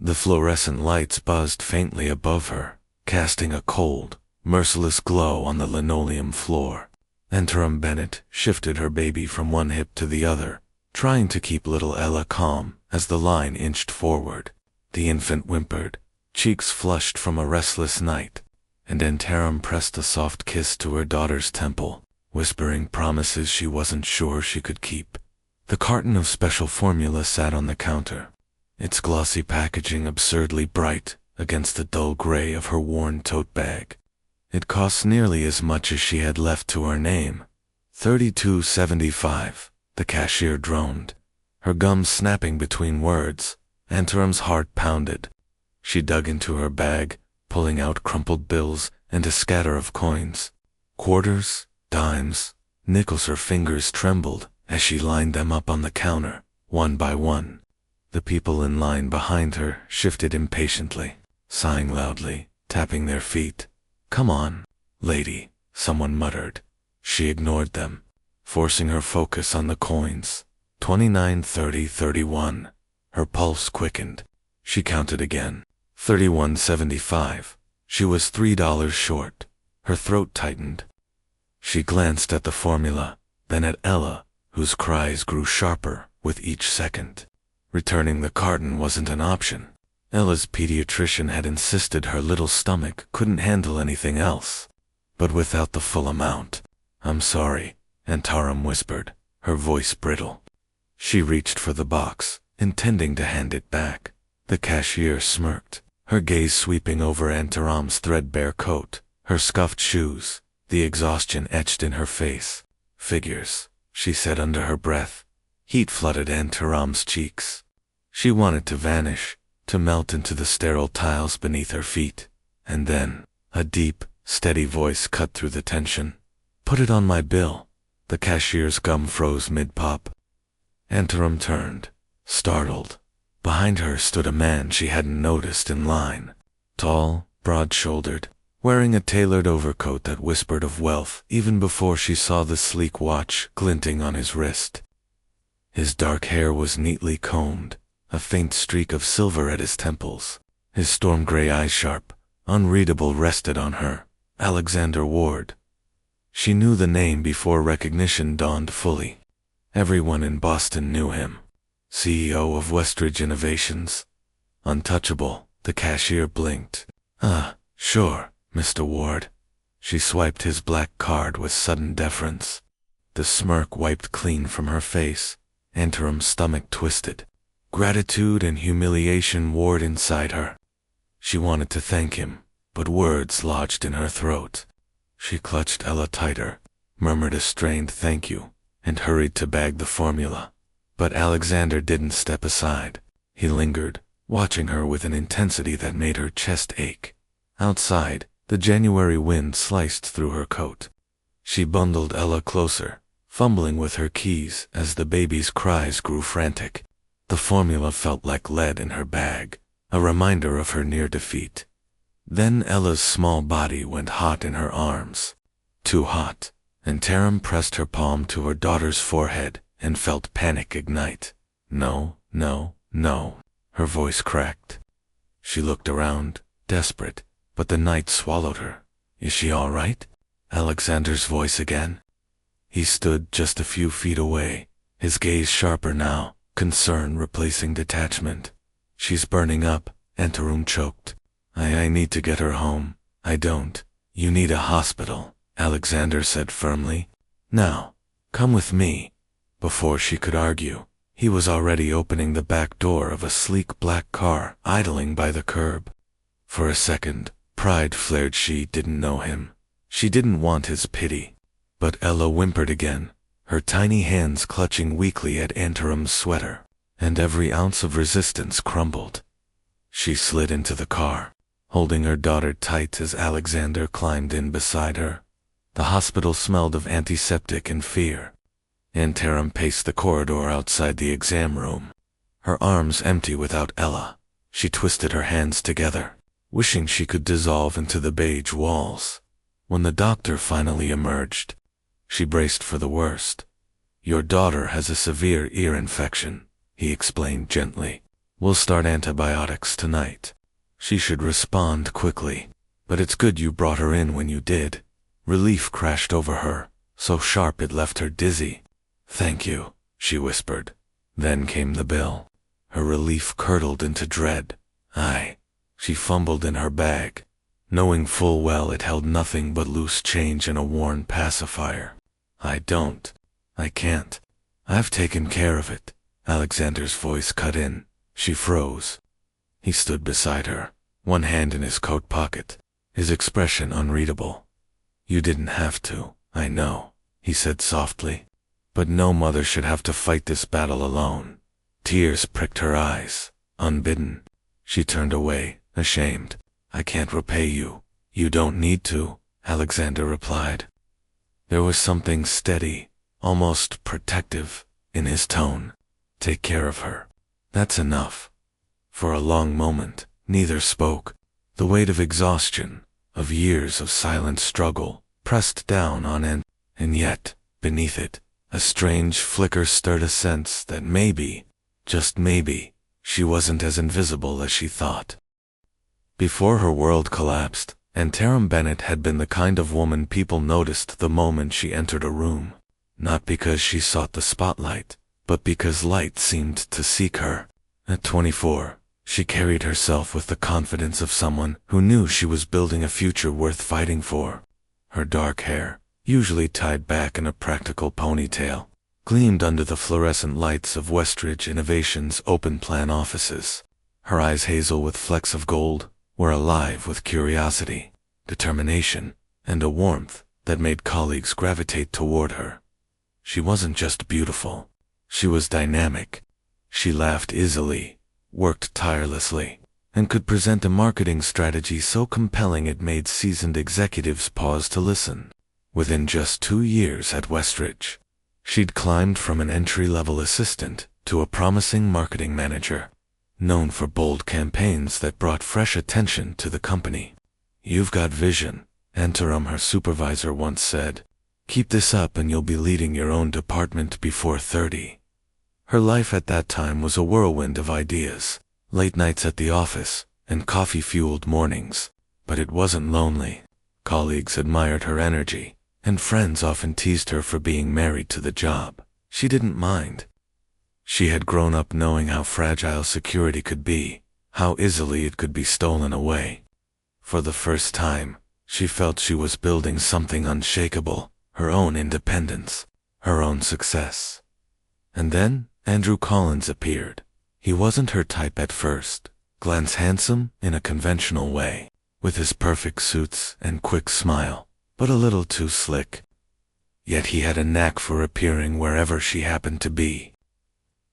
The fluorescent lights buzzed faintly above her, casting a cold, merciless glow on the linoleum floor. Interim Bennett shifted her baby from one hip to the other, trying to keep little Ella calm as the line inched forward. The infant whimpered, cheeks flushed from a restless night, and Interim pressed a soft kiss to her daughter's temple, whispering promises she wasn't sure she could keep. The carton of special formula sat on the counter, its glossy packaging absurdly bright against the dull gray of her worn tote bag. It cost nearly as much as she had left to her name. $32.75, the cashier droned, her gums snapping between words. Interim's heart pounded. She dug into her bag, pulling out crumpled bills and a scatter of coins. Quarters, dimes, nickels. Her fingers trembled as she lined them up on the counter, one by one. The people in line behind her shifted impatiently, sighing loudly, tapping their feet. "Come on, lady," someone muttered. She ignored them, forcing her focus on the coins. 29, 30, 31. Her pulse quickened. She counted again. 31.75. She was $3 short. Her throat tightened. She glanced at the formula, then at Ella, whose cries grew sharper with each second. Returning the carton wasn't an option. Ella's pediatrician had insisted her little stomach couldn't handle anything else. But without the full amount. "I'm sorry," Interim whispered, her voice brittle. She reached for the box, intending to hand it back. The cashier smirked, her gaze sweeping over Interim's threadbare coat, her scuffed shoes, the exhaustion etched in her face. "Figures," she said under her breath. Heat flooded Interim's cheeks. She wanted to vanish, to melt into the sterile tiles beneath her feet. And then, a deep, steady voice cut through the tension. "Put it on my bill." The cashier's gum froze mid-pop. Interim turned, startled. Behind her stood a man she hadn't noticed in line. Tall, broad-shouldered, wearing a tailored overcoat that whispered of wealth even before she saw the sleek watch glinting on his wrist. His dark hair was neatly combed, a faint streak of silver at his temples. His storm gray eyes sharp, unreadable, rested on her. Alexander Ward. She knew the name before recognition dawned fully. Everyone in Boston knew him. CEO of Westridge Innovations. Untouchable, the cashier blinked. Sure, Mr. Ward." She swiped his black card with sudden deference. The smirk wiped clean from her face. Interim's stomach twisted. Gratitude and humiliation warred inside her. She wanted to thank him, but words lodged in her throat. She clutched Ella tighter, murmured a strained thank you, and hurried to bag the formula. But Alexander didn't step aside. He lingered, watching her with an intensity that made her chest ache. Outside, the January wind sliced through her coat. She bundled Ella closer, fumbling with her keys as the baby's cries grew frantic. The formula felt like lead in her bag, a reminder of her near defeat. Then Ella's small body went hot in her arms. Too hot. Interim pressed her palm to her daughter's forehead and felt panic ignite. "No, no, no." Her voice cracked. She looked around, desperate, but the night swallowed her. "Is she all right?" Alexander's voice again. He stood just a few feet away, his gaze sharper now, concern replacing detachment. "She's burning up," Interim choked. I need to get her home." "I don't. You need a hospital," Alexander said firmly. "Now, come with me." Before she could argue, he was already opening the back door of a sleek black car idling by the curb. For a second, pride flared. She didn't know him. She didn't want his pity. But Ella whimpered again, her tiny hands clutching weakly at Interim's sweater, and every ounce of resistance crumbled. She slid into the car, holding her daughter tight as Alexander climbed in beside her. The hospital smelled of antiseptic and fear. Interim paced the corridor outside the exam room, her arms empty without Ella. She twisted her hands together, wishing she could dissolve into the beige walls. When the doctor finally emerged, she braced for the worst. "Your daughter has a severe ear infection," he explained gently. We'll start antibiotics tonight. She should respond quickly. But it's good you brought her in when you did. Relief crashed over her, so sharp it left her dizzy. Thank you, she whispered. Then came the bill. Her relief curdled into dread. She fumbled in her bag, knowing full well it held nothing but loose change and a worn pacifier. I can't. I've taken care of it. Alexander's voice cut in. She froze. He stood beside her, one hand in his coat pocket, his expression unreadable. You didn't have to, I know, he said softly. But no mother should have to fight this battle alone. Tears pricked her eyes, unbidden. She turned away, ashamed. I can't repay you. You don't need to, Alexander replied. There was something steady, almost protective, in his tone. Take care of her. That's enough. For a long moment, neither spoke. The weight of exhaustion, of years of silent struggle, pressed down on and yet, beneath it, a strange flicker stirred a sense that maybe, just maybe, she wasn't as invisible as she thought. Before her world collapsed, Antietam Bennett had been the kind of woman people noticed the moment she entered a room. Not because she sought the spotlight, but because light seemed to seek her. At 24, she carried herself with the confidence of someone who knew she was building a future worth fighting for. Her dark hair, usually tied back in a practical ponytail, gleamed under the fluorescent lights of Westridge Innovation's open-plan offices. Her eyes, hazel with flecks of gold, were alive with curiosity, determination, and a warmth that made colleagues gravitate toward her. She wasn't just beautiful. She was dynamic. She laughed easily, worked tirelessly, and could present a marketing strategy so compelling it made seasoned executives pause to listen. Within just 2 years at Westridge, she'd climbed from an entry-level assistant to a promising marketing manager, known for bold campaigns that brought fresh attention to the company. You've got vision, Antietam, her supervisor once said. Keep this up and you'll be leading your own department before 30. Her life at that time was a whirlwind of ideas, late nights at the office, and coffee-fueled mornings. But it wasn't lonely. Colleagues admired her energy, and friends often teased her for being married to the job. She didn't mind. She had grown up knowing how fragile security could be, how easily it could be stolen away. For the first time, she felt she was building something unshakable, her own independence, her own success. And then Andrew Collins appeared. He wasn't her type at first, glance handsome in a conventional way, with his perfect suits and quick smile, but a little too slick. Yet he had a knack for appearing wherever she happened to be.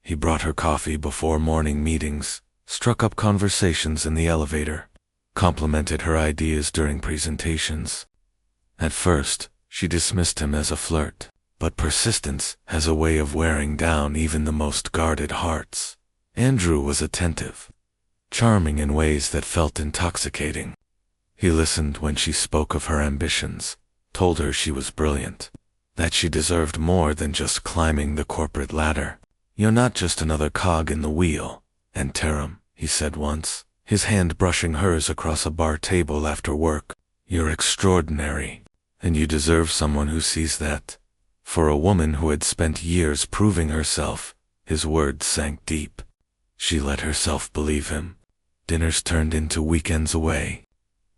He brought her coffee before morning meetings, struck up conversations in the elevator, complimented her ideas during presentations. At first, she dismissed him as a flirt, but persistence has a way of wearing down even the most guarded hearts. Andrew was attentive, charming in ways that felt intoxicating. He listened when she spoke of her ambitions, told her she was brilliant, that she deserved more than just climbing the corporate ladder. You're not just another cog in the wheel, Antietam, he said once, his hand brushing hers across a bar table after work. You're extraordinary, and you deserve someone who sees that. For a woman who had spent years proving herself, his words sank deep. She let herself believe him. Dinners turned into weekends away.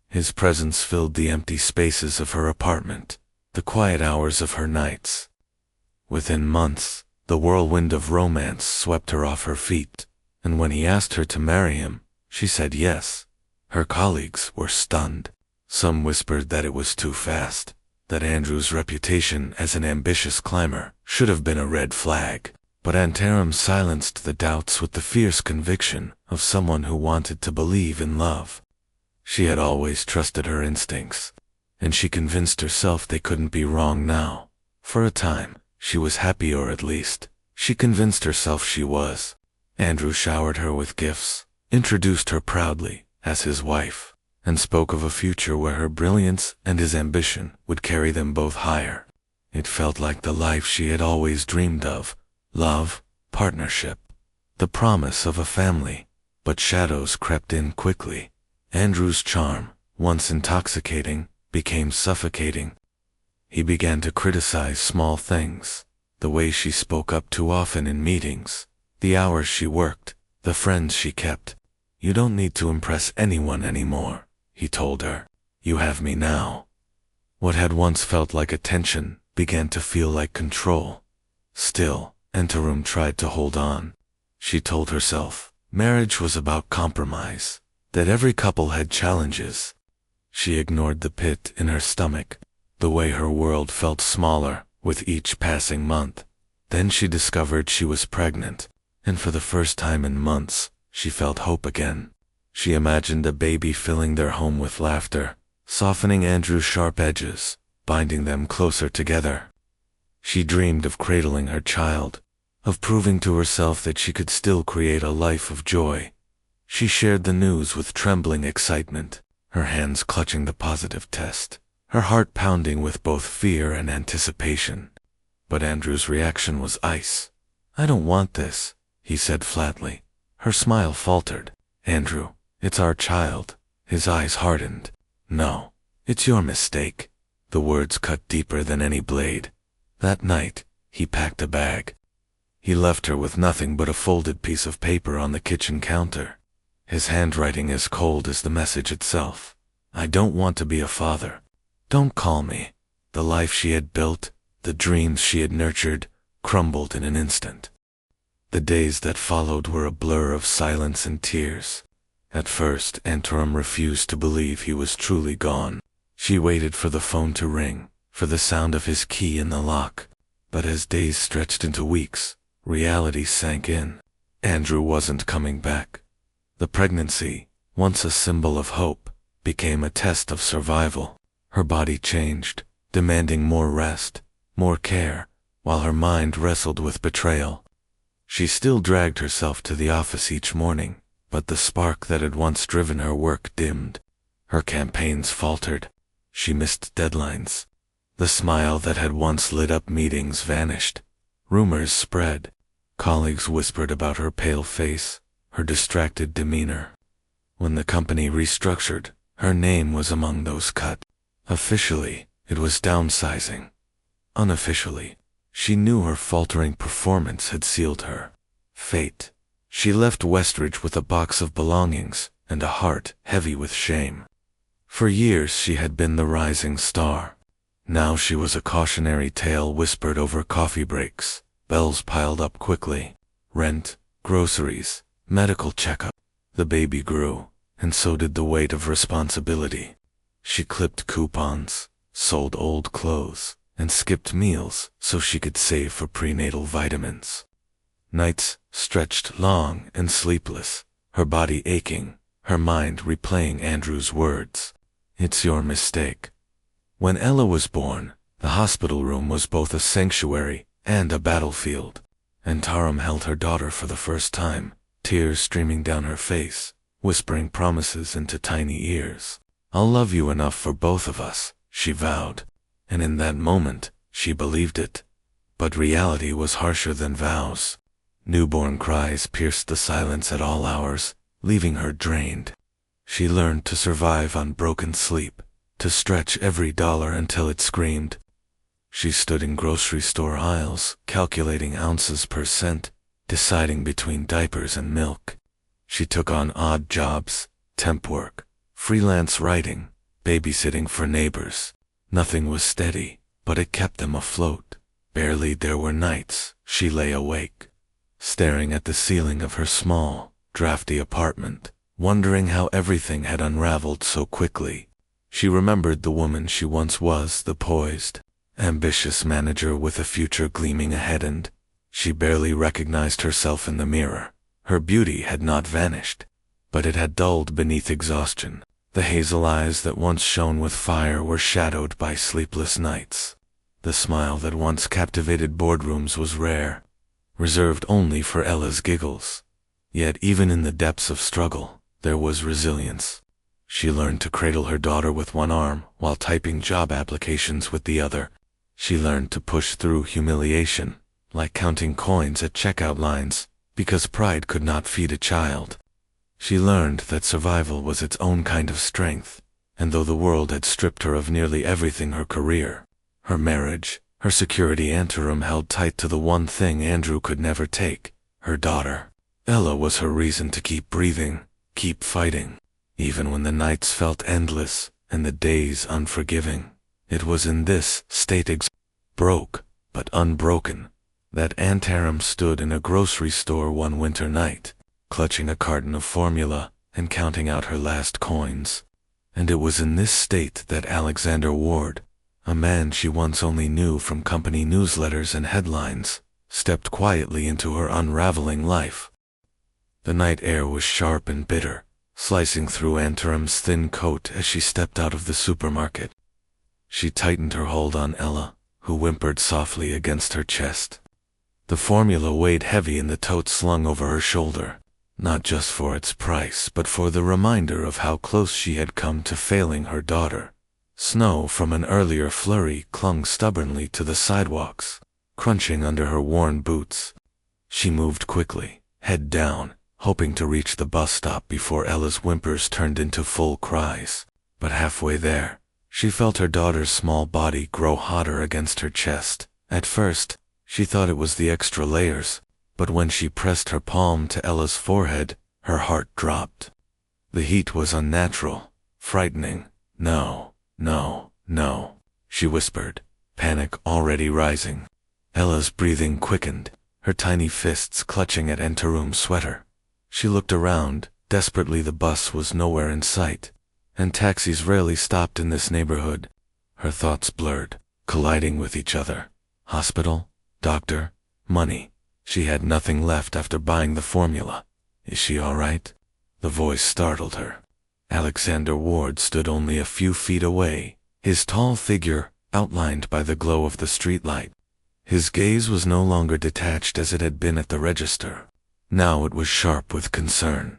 His presence filled the empty spaces of her apartment, the quiet hours of her nights. Within months, the whirlwind of romance swept her off her feet, and when he asked her to marry him, she said yes. Her colleagues were stunned. Some whispered that it was too fast, that Andrew's reputation as an ambitious climber should have been a red flag. But Antietam silenced the doubts with the fierce conviction of someone who wanted to believe in love. She had always trusted her instincts, and she convinced herself they couldn't be wrong now. For a time, she was happy, or at least, she convinced herself she was. Andrew showered her with gifts, introduced her proudly as his wife, and spoke of a future where her brilliance and his ambition would carry them both higher. It felt like the life she had always dreamed of: love, partnership, the promise of a family. but shadows crept in quickly. Andrew's charm, once intoxicating, became suffocating. He began to criticize small things, the way she spoke up too often in meetings, the hours she worked, the friends she kept. "You don't need to impress anyone anymore," he told her. "You have me now." What had once felt like attention began to feel like control. Still, Enterum tried to hold on. She told herself marriage was about compromise, that every couple had challenges. She ignored the pit in her stomach, the way her world felt smaller with each passing month. Then she discovered she was pregnant, and for the first time in months, she felt hope again. She imagined a baby filling their home with laughter, softening Andrew's sharp edges, binding them closer together. She dreamed of cradling her child, of proving to herself that she could still create a life of joy. She shared the news with trembling excitement, her hands clutching the positive test, her heart pounding with both fear and anticipation. But Andrew's reaction was ice. "I don't want this," he said flatly. Her smile faltered. "Andrew, it's our child." His eyes hardened. "No, it's your mistake." The words cut deeper than any blade. That night, he packed a bag. He left her with nothing but a folded piece of paper on the kitchen counter. His handwriting as cold as the message itself. "I don't want to be a father. Don't call me." The life she had built, the dreams she had nurtured, crumbled in an instant. The days that followed were a blur of silence and tears. At first, Enterum refused to believe he was truly gone. She waited for the phone to ring, for the sound of his key in the lock. But as days stretched into weeks, reality sank in. Andrew wasn't coming back. The pregnancy, once a symbol of hope, became a test of survival. Her body changed, demanding more rest, more care, while her mind wrestled with betrayal. She still dragged herself to the office each morning, but the spark that had once driven her work dimmed. Her campaigns faltered. She missed deadlines. The smile that had once lit up meetings vanished. Rumors spread. Colleagues whispered about her pale face, her distracted demeanor. When the company restructured, her name was among those cut. Officially, it was downsizing. Unofficially, she knew her faltering performance had sealed her fate. She left Westridge with a box of belongings and a heart heavy with shame. For years she had been the rising star. Now she was a cautionary tale whispered over coffee breaks. Bells piled up quickly. Rent, groceries, medical checkup. The baby grew, and so did the weight of responsibility. She clipped coupons, sold old clothes, and skipped meals so she could save for prenatal vitamins. Nights stretched long and sleepless, her body aching, her mind replaying Andrew's words. "It's your mistake." When Ella was born, the hospital room was both a sanctuary and a battlefield. Enterum held her daughter for the first time, tears streaming down her face, whispering promises into tiny ears. "I'll love you enough for both of us," she vowed. And in that moment, she believed it. But reality was harsher than vows. Newborn cries pierced the silence at all hours, leaving her drained. She learned to survive on broken sleep, to stretch every dollar until it screamed. She stood in grocery store aisles, calculating ounces per cent, deciding between diapers and milk. She took on odd jobs, temp work, freelance writing, babysitting for neighbors. Nothing was steady, but it kept them afloat. Barely there were nights she lay awake, staring at the ceiling of her small, drafty apartment, wondering how everything had unraveled so quickly. She remembered the woman she once was, the poised, ambitious manager with a future gleaming ahead, and she barely recognized herself in the mirror. Her beauty had not vanished, but it had dulled beneath exhaustion. The hazel eyes that once shone with fire were shadowed by sleepless nights. The smile that once captivated boardrooms was rare, reserved only for Ella's giggles. Yet even in the depths of struggle, there was resilience. She learned to cradle her daughter with one arm while typing job applications with the other. She learned to push through humiliation, like counting coins at checkout lines, because pride could not feed a child. She learned that survival was its own kind of strength, and though the world had stripped her of nearly everything, her career, her marriage, her security, Antarum held tight to the one thing Andrew could never take, her daughter. Ella was her reason to keep breathing, keep fighting, even when the nights felt endless and the days unforgiving. It was in this state, broke but unbroken, that Antarum stood in a grocery store one winter night, clutching a carton of formula and counting out her last coins. And it was in this state that Alexander Ward, a man she once only knew from company newsletters and headlines, stepped quietly into her unraveling life. The night air was sharp and bitter, slicing through Antarum's thin coat as she stepped out of the supermarket. She tightened her hold on Ella, who whimpered softly against her chest. The formula weighed heavy in the tote slung over her shoulder, not just for its price but for the reminder of how close she had come to failing her daughter. Snow from an earlier flurry clung stubbornly to the sidewalks, crunching under her worn boots. She moved quickly, head down, hoping to reach the bus stop before Ella's whimpers turned into full cries. But halfway there, she felt her daughter's small body grow hotter against her chest. At first, she thought it was the extra layers, but when she pressed her palm to Ella's forehead, her heart dropped. The heat was unnatural, frightening. "No, no, no," she whispered, panic already rising. Ella's breathing quickened, her tiny fists clutching at Antarum's sweater. She looked around. Desperately, the bus was nowhere in sight, and taxis rarely stopped in this neighborhood. Her thoughts blurred, colliding with each other. Hospital, doctor, money. She had nothing left after buying the formula. Is she all right? The voice startled her. Alexander Ward stood only a few feet away, his tall figure outlined by the glow of the streetlight. His gaze was no longer detached as it had been at the register. Now it was sharp with concern.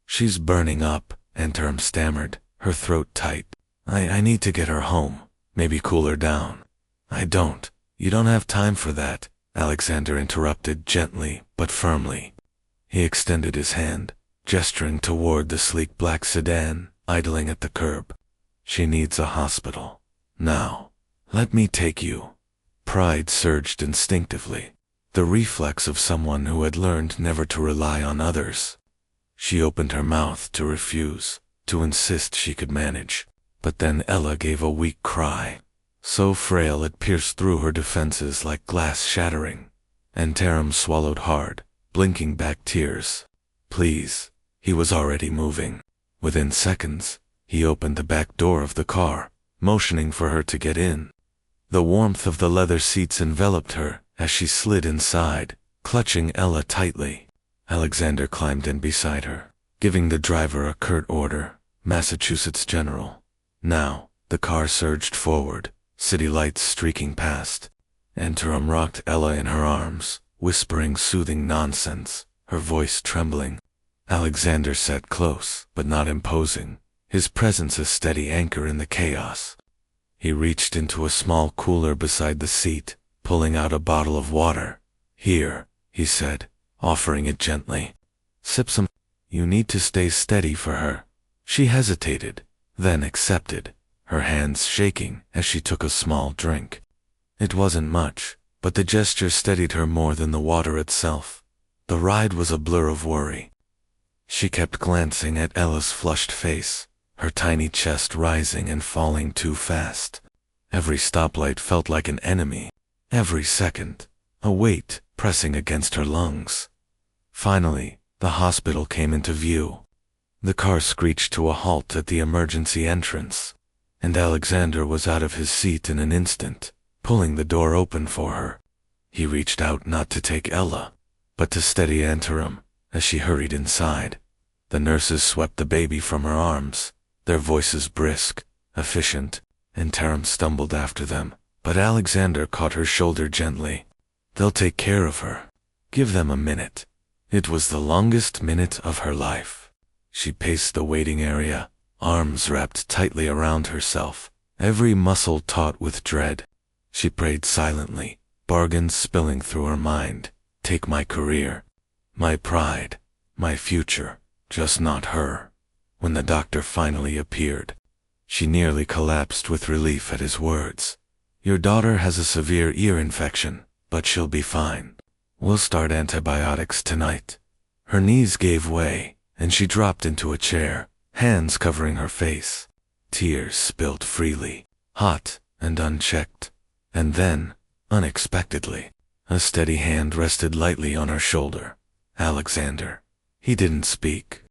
"She's burning up," Antarum stammered, her throat tight. I need to get her home, maybe cool her down." "I don't. You don't have time for that," Alexander interrupted gently but firmly. He extended his hand, gesturing toward the sleek black sedan idling at the curb. "She needs a hospital. Now, let me take you." Pride surged instinctively, the reflex of someone who had learned never to rely on others. She opened her mouth to refuse, to insist she could manage, but then Ella gave a weak cry, so frail it pierced through her defenses like glass shattering. Antarum swallowed hard, blinking back tears. "Please." He was already moving. Within seconds, he opened the back door of the car, motioning for her to get in. The warmth of the leather seats enveloped her as she slid inside, clutching Ella tightly. Alexander climbed in beside her, giving the driver a curt order, "Massachusetts General." Now, the car surged forward, city lights streaking past. Antarum rocked Ella in her arms, whispering soothing nonsense, her voice trembling. Alexander sat close, but not imposing, his presence a steady anchor in the chaos. He reached into a small cooler beside the seat, pulling out a bottle of water. "Here," he said, offering it gently. "Sip some. You need to stay steady for her." She hesitated, then accepted, her hands shaking as she took a small drink. It wasn't much, but the gesture steadied her more than the water itself. The ride was a blur of worry. She kept glancing at Ella's flushed face, her tiny chest rising and falling too fast. Every stoplight felt like an enemy. Every second, a weight pressing against her lungs. Finally, the hospital came into view. The car screeched to a halt at the emergency entrance, and Alexander was out of his seat in an instant, pulling the door open for her. He reached out not to take Ella, but to steady Antarum as she hurried inside. The nurses swept the baby from her arms, their voices brisk, efficient. Antarum stumbled after them, but Alexander caught her shoulder gently. "They'll take care of her. Give them a minute." It was the longest minute of her life. She paced the waiting area, arms wrapped tightly around herself, every muscle taut with dread. She prayed silently, bargains spilling through her mind. "Take my career, my pride, my future. just not her. When the doctor finally appeared, she nearly collapsed with relief at his words. Your daughter has a severe ear infection, but she'll be fine. We'll start antibiotics tonight. Her knees gave way, and she dropped into a chair, hands covering her face. Tears spilled freely, hot and unchecked. And then, unexpectedly, a steady hand rested lightly on her shoulder. Alexander. He didn't speak,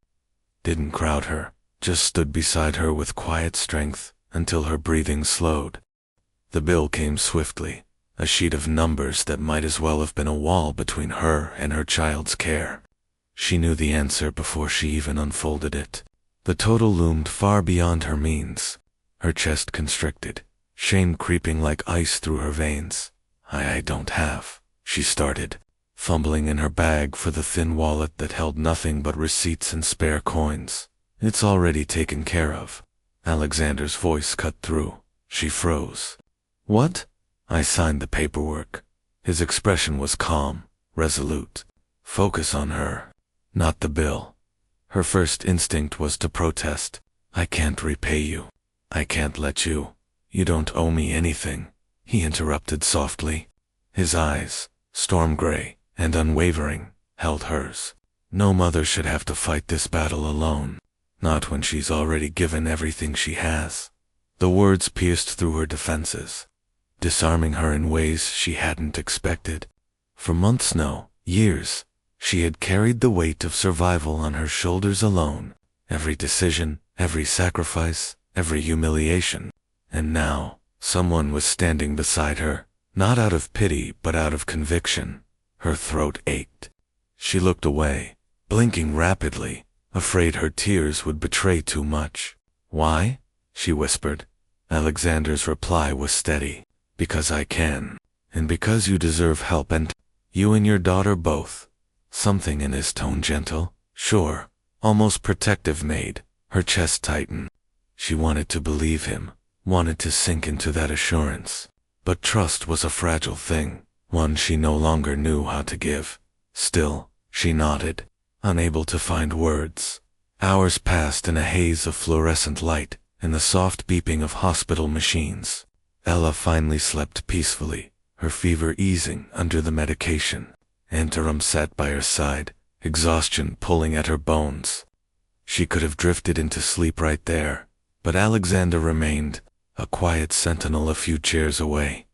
didn't crowd her, just stood beside her with quiet strength until her breathing slowed. The bill came swiftly, a sheet of numbers that might as well have been a wall between her and her child's care. She knew the answer before she even unfolded it. The total loomed far beyond her means. Her chest constricted, shame creeping like ice through her veins. I don't have, she started, fumbling in her bag for the thin wallet that held nothing but receipts and spare coins. It's already taken care of. Alexander's voice cut through. She froze. What? I signed the paperwork. His expression was calm, resolute. Focus on her, not the bill. Her first instinct was to protest. I can't repay you. I can't let you. You don't owe me anything, he interrupted softly. His eyes, storm gray and unwavering, held hers. No mother should have to fight this battle alone, not when she's already given everything she has. The words pierced through her defenses, disarming her in ways she hadn't expected. For months, no, years, she had carried the weight of survival on her shoulders alone. Every decision, every sacrifice, every humiliation. And now, someone was standing beside her, not out of pity but out of conviction. Her throat ached. She looked away, blinking rapidly, afraid her tears would betray too much. Why? She whispered. Alexander's reply was steady. Because I can. And because you deserve help, and you and your daughter both. Something in his tone gentle, sure, almost protective made her chest tighten. She wanted to believe him, wanted to sink into that assurance. But trust was a fragile thing, one she no longer knew how to give. Still, she nodded, unable to find words. Hours passed in a haze of fluorescent light and the soft beeping of hospital machines. Ella finally slept peacefully, her fever easing under the medication. Antarum sat by her side, exhaustion pulling at her bones. She could have drifted into sleep right there, but Alexander remained, a quiet sentinel a few chairs away.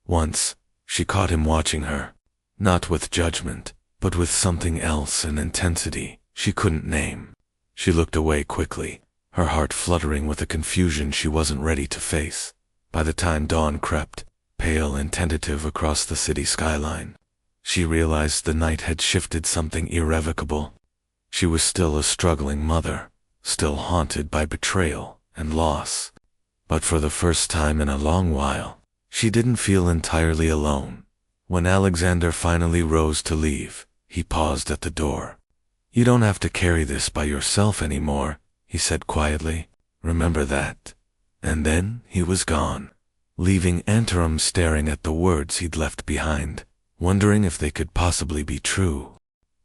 Once, she caught him watching her, not with judgment, but with something else, an intensity she couldn't name. She looked away quickly, her heart fluttering with a confusion she wasn't ready to face. By the time dawn crept, pale and tentative across the city skyline, she realized the night had shifted something irrevocable. She was still a struggling mother, still haunted by betrayal and loss. But for the first time in a long while, she didn't feel entirely alone. When Alexander finally rose to leave, he paused at the door. You don't have to carry this by yourself anymore, he said quietly. Remember that. And then he was gone, leaving Antarum staring at the words he'd left behind, wondering if they could possibly be true.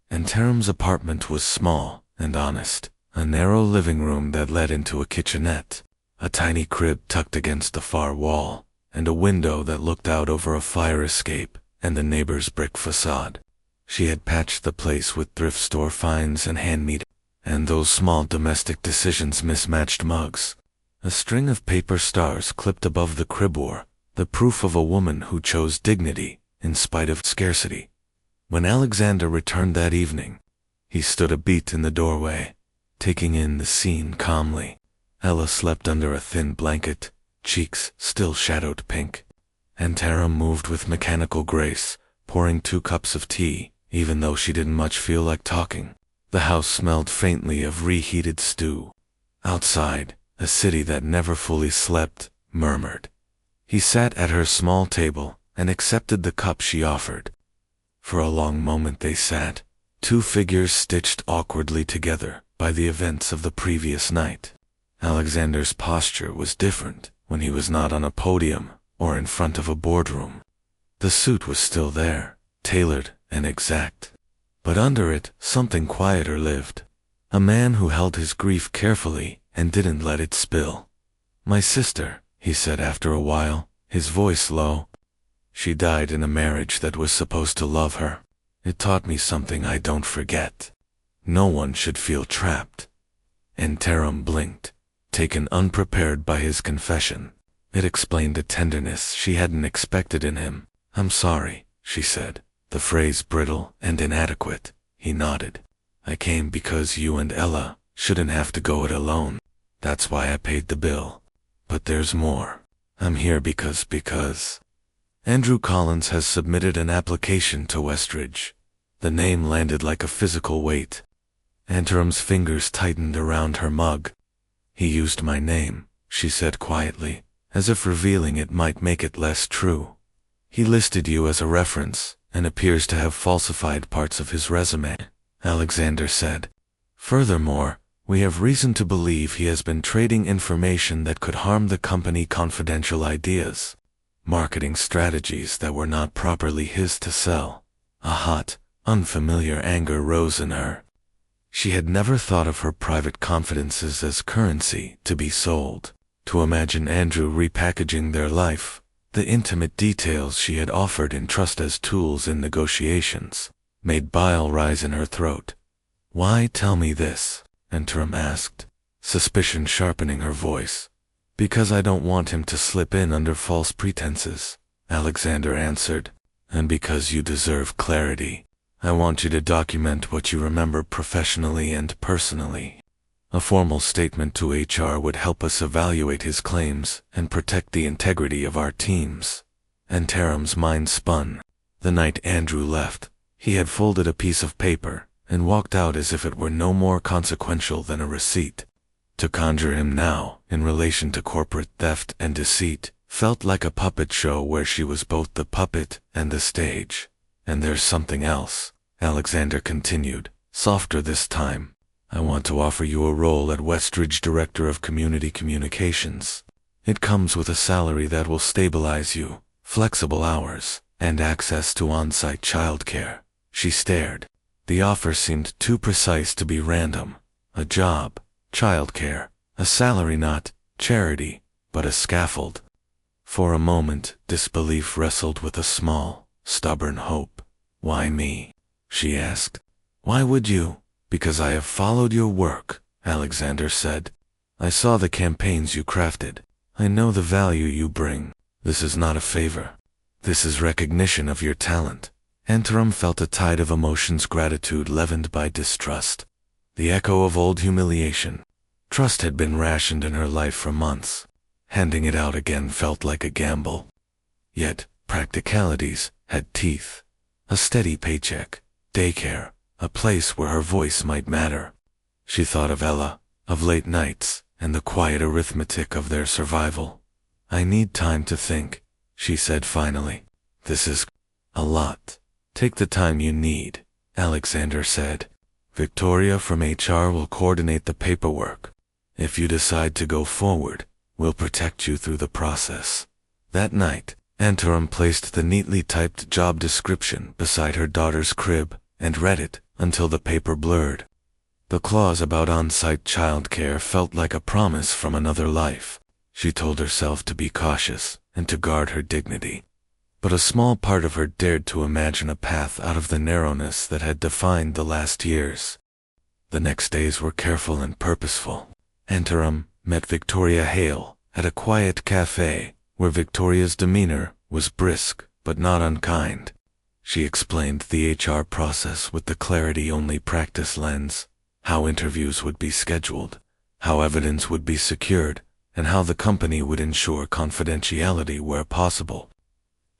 Antarum's apartment was small and honest, a narrow living room that led into a kitchenette, a tiny crib tucked against the far wall, and a window that looked out over a fire escape and the neighbor's brick facade. She had patched the place with thrift store finds and handmade, and those small domestic decisions mismatched mugs. A string of paper stars clipped above the crib wore, the proof of a woman who chose dignity in spite of scarcity. When Alexander returned that evening, he stood a beat in the doorway, taking in the scene calmly. Ella slept under a thin blanket, cheeks still shadowed pink. Antarum moved with mechanical grace, pouring 2 cups of tea, even though she didn't much feel like talking. The house smelled faintly of reheated stew. Outside, a city that never fully slept, murmured. He sat at her small table and accepted the cup she offered. For a long moment they sat, 2 figures stitched awkwardly together by the events of the previous night. Alexander's posture was different when he was not on a podium or in front of a boardroom. The suit was still there, tailored and exact. But under it, something quieter lived. A man who held his grief carefully and didn't let it spill. My sister, he said after a while, his voice low. She died in a marriage that was supposed to love her. It taught me something I don't forget. No one should feel trapped. And Taram blinked, taken unprepared by his confession. It explained a tenderness she hadn't expected in him. I'm sorry, she said, the phrase brittle and inadequate. He nodded. I came because you and Ella shouldn't have to go it alone. That's why I paid the bill. But there's more. I'm here because Andrew Collins has submitted an application to Westridge. The name landed like a physical weight. Antaram's fingers tightened around her mug. He used my name, she said quietly, as if revealing it might make it less true. He listed you as a reference, and appears to have falsified parts of his resume, Alexander said. Furthermore, we have reason to believe he has been trading information that could harm the company, confidential ideas, marketing strategies that were not properly his to sell. A hot, unfamiliar anger rose in her. She had never thought of her private confidences as currency to be sold. To imagine Andrew repackaging their life, the intimate details she had offered in trust as tools in negotiations, made bile rise in her throat. Why tell me this? Antaram asked, suspicion sharpening her voice. Because I don't want him to slip in under false pretenses, Alexander answered. And because you deserve clarity. I want you to document what you remember professionally and personally. A formal statement to HR would help us evaluate his claims and protect the integrity of our teams. And Taram's mind spun. The night Andrew left, he had folded a piece of paper and walked out as if it were no more consequential than a receipt. To conjure him now, in relation to corporate theft and deceit, felt like a puppet show where she was both the puppet and the stage. And there's something else, Alexander continued, softer this time. I want to offer you a role at Westridge Director of Community Communications. It comes with a salary that will stabilize you, flexible hours, and access to on-site childcare. She stared. The offer seemed too precise to be random. A job, childcare, a salary, not charity, but a scaffold. For a moment, disbelief wrestled with a small, stubborn hope. Why me? She asked. Why would you? Because I have followed your work, Alexander said. I saw the campaigns you crafted. I know the value you bring. This is not a favor. This is recognition of your talent. Antaram felt a tide of emotions, gratitude leavened by distrust. The echo of old humiliation. Trust had been rationed in her life for months. Handing it out again felt like a gamble. Yet, practicalities had teeth. A steady paycheck, daycare, a place where her voice might matter. She thought of Ella, of late nights, and the quiet arithmetic of their survival. I need time to think, she said finally. This is a lot. Take the time you need, Alexander said. Victoria from HR will coordinate the paperwork. If you decide to go forward, we'll protect you through the process. That night, Antaram placed the neatly typed job description beside her daughter's crib and read it until the paper blurred. The clause about on-site childcare felt like a promise from another life. She told herself to be cautious and to guard her dignity. But a small part of her dared to imagine a path out of the narrowness that had defined the last years. The next days were careful and purposeful. Antaram met Victoria Hale at a quiet cafe where Victoria's demeanor was brisk but not unkind. She explained the HR process with the clarity only practice lens, how interviews would be scheduled, how evidence would be secured, and how the company would ensure confidentiality where possible.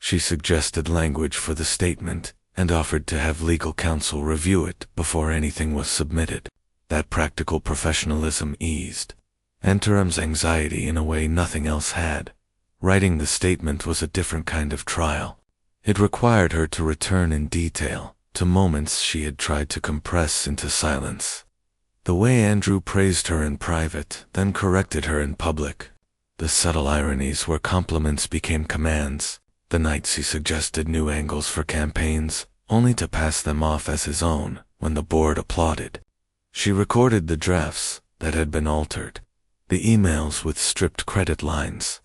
She suggested language for the statement and offered to have legal counsel review it before anything was submitted. That practical professionalism eased Antaram's anxiety in a way nothing else had. Writing the statement was a different kind of trial. It required her to return in detail to moments she had tried to compress into silence. The way Andrew praised her in private, then corrected her in public. The subtle ironies where compliments became commands. The nights he suggested new angles for campaigns, only to pass them off as his own when the board applauded. She recorded the drafts that had been altered, the emails with stripped credit lines,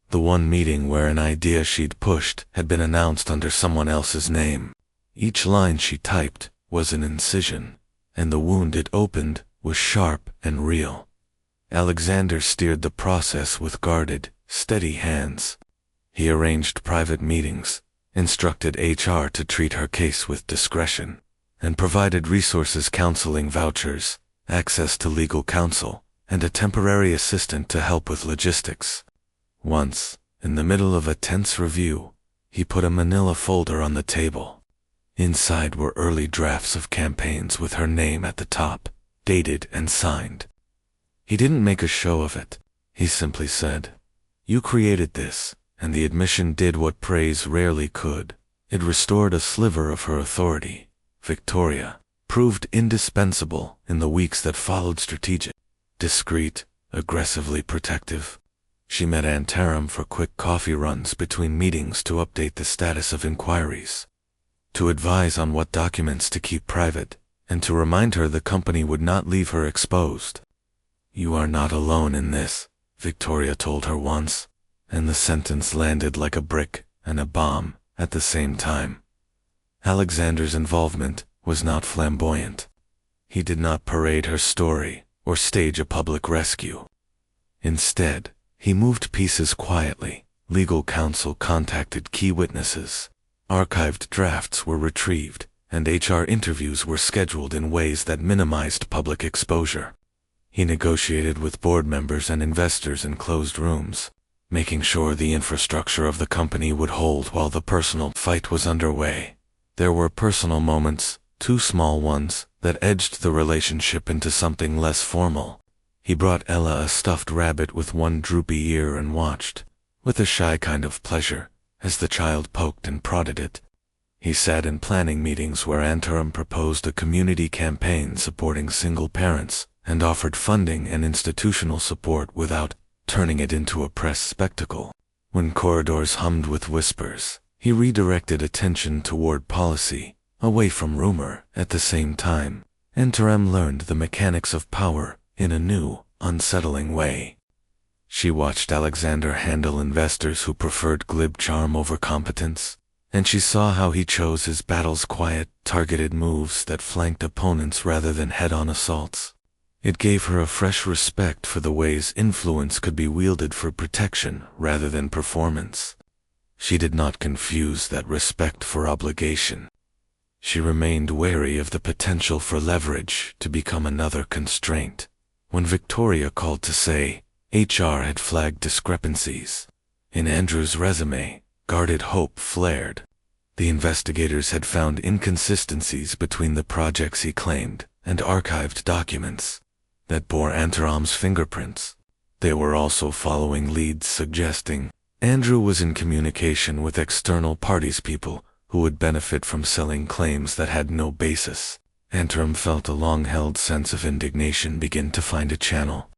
the one meeting where an idea she'd pushed had been announced under someone else's name. Each line she typed was an incision, and the wound it opened was sharp and real. Alexander steered the process with guarded, steady hands. He arranged private meetings, instructed HR to treat her case with discretion, and provided resources, counseling vouchers, access to legal counsel, and a temporary assistant to help with logistics. Once, in the middle of a tense review, he put a manila folder on the table. Inside were early drafts of campaigns with her name at the top, dated and signed. He didn't make a show of it. He simply said, "You created this," and the admission did what praise rarely could. It restored a sliver of her authority. Victoria proved indispensable in the weeks that followed. Strategic, discreet, aggressively protective. She met Antaram for quick coffee runs between meetings to update the status of inquiries, to advise on what documents to keep private, and to remind her the company would not leave her exposed. "You are not alone in this," Victoria told her once, and the sentence landed like a brick and a bomb at the same time. Alexander's involvement was not flamboyant. He did not parade her story or stage a public rescue. Instead, he moved pieces quietly. Legal counsel contacted key witnesses. Archived drafts were retrieved, and HR interviews were scheduled in ways that minimized public exposure. He negotiated with board members and investors in closed rooms, making sure the infrastructure of the company would hold while the personal fight was underway. There were personal moments, 2 small ones, that edged the relationship into something less formal. He brought Ella a stuffed rabbit with one droopy ear and watched, with a shy kind of pleasure, as the child poked and prodded it. He sat in planning meetings where Antaram proposed a community campaign supporting single parents and offered funding and institutional support without turning it into a press spectacle. When corridors hummed with whispers, he redirected attention toward policy, away from rumor. At the same time, Antaram learned the mechanics of power in a new, unsettling way. She watched Alexander handle investors who preferred glib charm over competence, and she saw how he chose his battles, quiet, targeted moves that flanked opponents rather than head-on assaults. It gave her a fresh respect for the ways influence could be wielded for protection rather than performance. She did not confuse that respect for obligation. She remained wary of the potential for leverage to become another constraint. When Victoria called to say HR had flagged discrepancies in Andrew's resume, guarded hope flared. The investigators had found inconsistencies between the projects he claimed and archived documents that bore Antaram's fingerprints. They were also following leads suggesting Andrew was in communication with external parties, people who would benefit from selling claims that had no basis. Antaram felt a long-held sense of indignation begin to find a channel.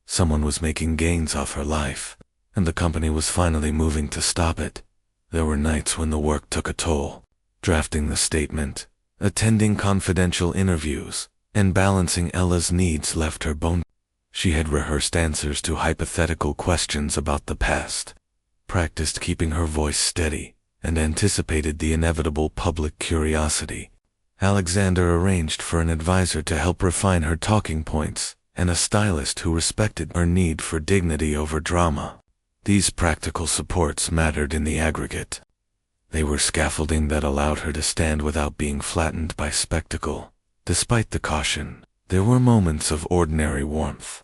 Someone was making gains off her life, and the company was finally moving to stop it. There were nights when the work took a toll, drafting the statement, attending confidential interviews, and balancing Ella's needs left her bone. She had rehearsed answers to hypothetical questions about the past, practiced keeping her voice steady, and anticipated the inevitable public curiosity. Alexander arranged for an advisor to help refine her talking points, and a stylist who respected her need for dignity over drama. These practical supports mattered in the aggregate. They were scaffolding that allowed her to stand without being flattened by spectacle. Despite the caution, there were moments of ordinary warmth.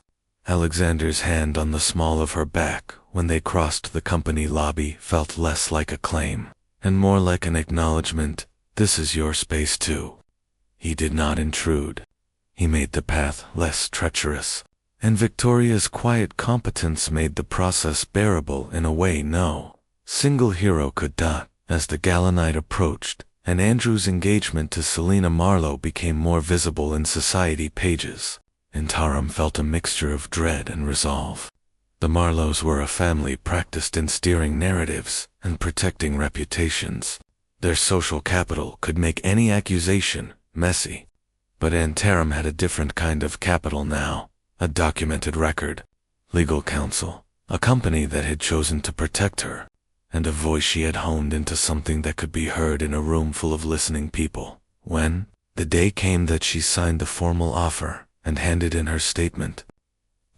Alexander's hand on the small of her back when they crossed the company lobby felt less like a claim, and more like an acknowledgement. This is your space too. He did not intrude. He made the path less treacherous, and Victoria's quiet competence made the process bearable in a way no single hero could not. As the gala night approached, and Andrew's engagement to Selena Marlowe became more visible in society pages, Antaram felt a mixture of dread and resolve. The Marlowes were a family practiced in steering narratives and protecting reputations. Their social capital could make any accusation messy. But Antarum had a different kind of capital now, a documented record, legal counsel, a company that had chosen to protect her, and a voice she had honed into something that could be heard in a room full of listening people. When the day came that she signed the formal offer and handed in her statement,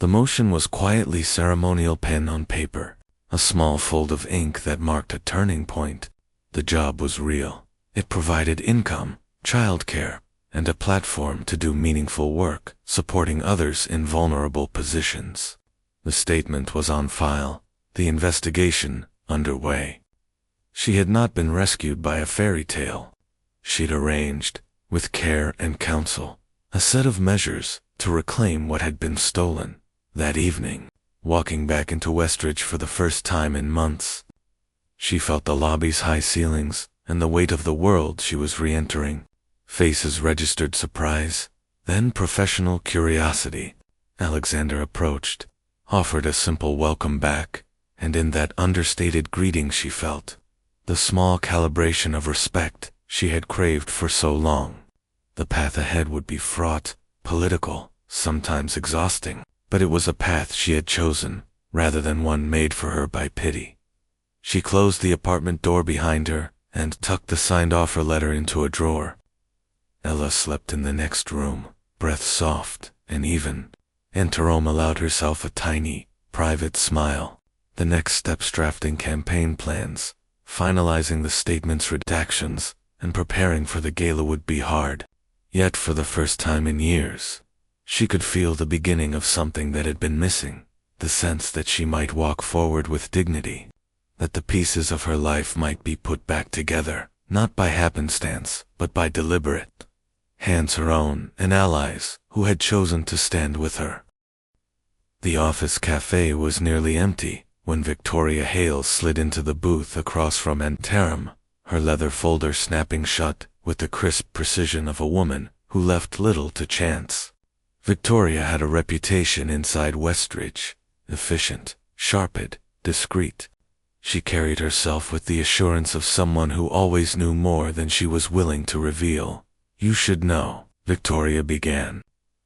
the motion was quietly ceremonial, pen on paper, a small fold of ink that marked a turning point. The job was real. It provided income, childcare, and a platform to do meaningful work, supporting others in vulnerable positions. The statement was on file, the investigation underway. She had not been rescued by a fairy tale. She'd arranged, with care and counsel, a set of measures to reclaim what had been stolen. That evening, walking back into Westridge for the first time in months, she felt the lobby's high ceilings and the weight of the world she was re-entering. Faces registered surprise, then professional curiosity. Alexander approached, offered a simple welcome back, and in that understated greeting she felt the small calibration of respect she had craved for so long. The path ahead would be fraught, political, sometimes exhausting, but it was a path she had chosen, rather than one made for her by pity. She closed the apartment door behind her and tucked the signed offer letter into a drawer. Ella slept in the next room, breath soft and even, and Jerome allowed herself a tiny, private smile. The next steps: drafting campaign plans, finalizing the statement's redactions, and preparing for the gala would be hard. Yet for the first time in years, she could feel the beginning of something that had been missing, the sense that she might walk forward with dignity, that the pieces of her life might be put back together, not by happenstance, but by deliberate hands, her own and allies who had chosen to stand with her. The office cafe was nearly empty when Victoria Hale slid into the booth across from Antarum, her leather folder snapping shut with the crisp precision of a woman who left little to chance. Victoria had a reputation inside Westridge: efficient, sharp-witted, discreet. She carried herself with the assurance of someone who always knew more than she was willing to reveal. "You should know," Victoria began,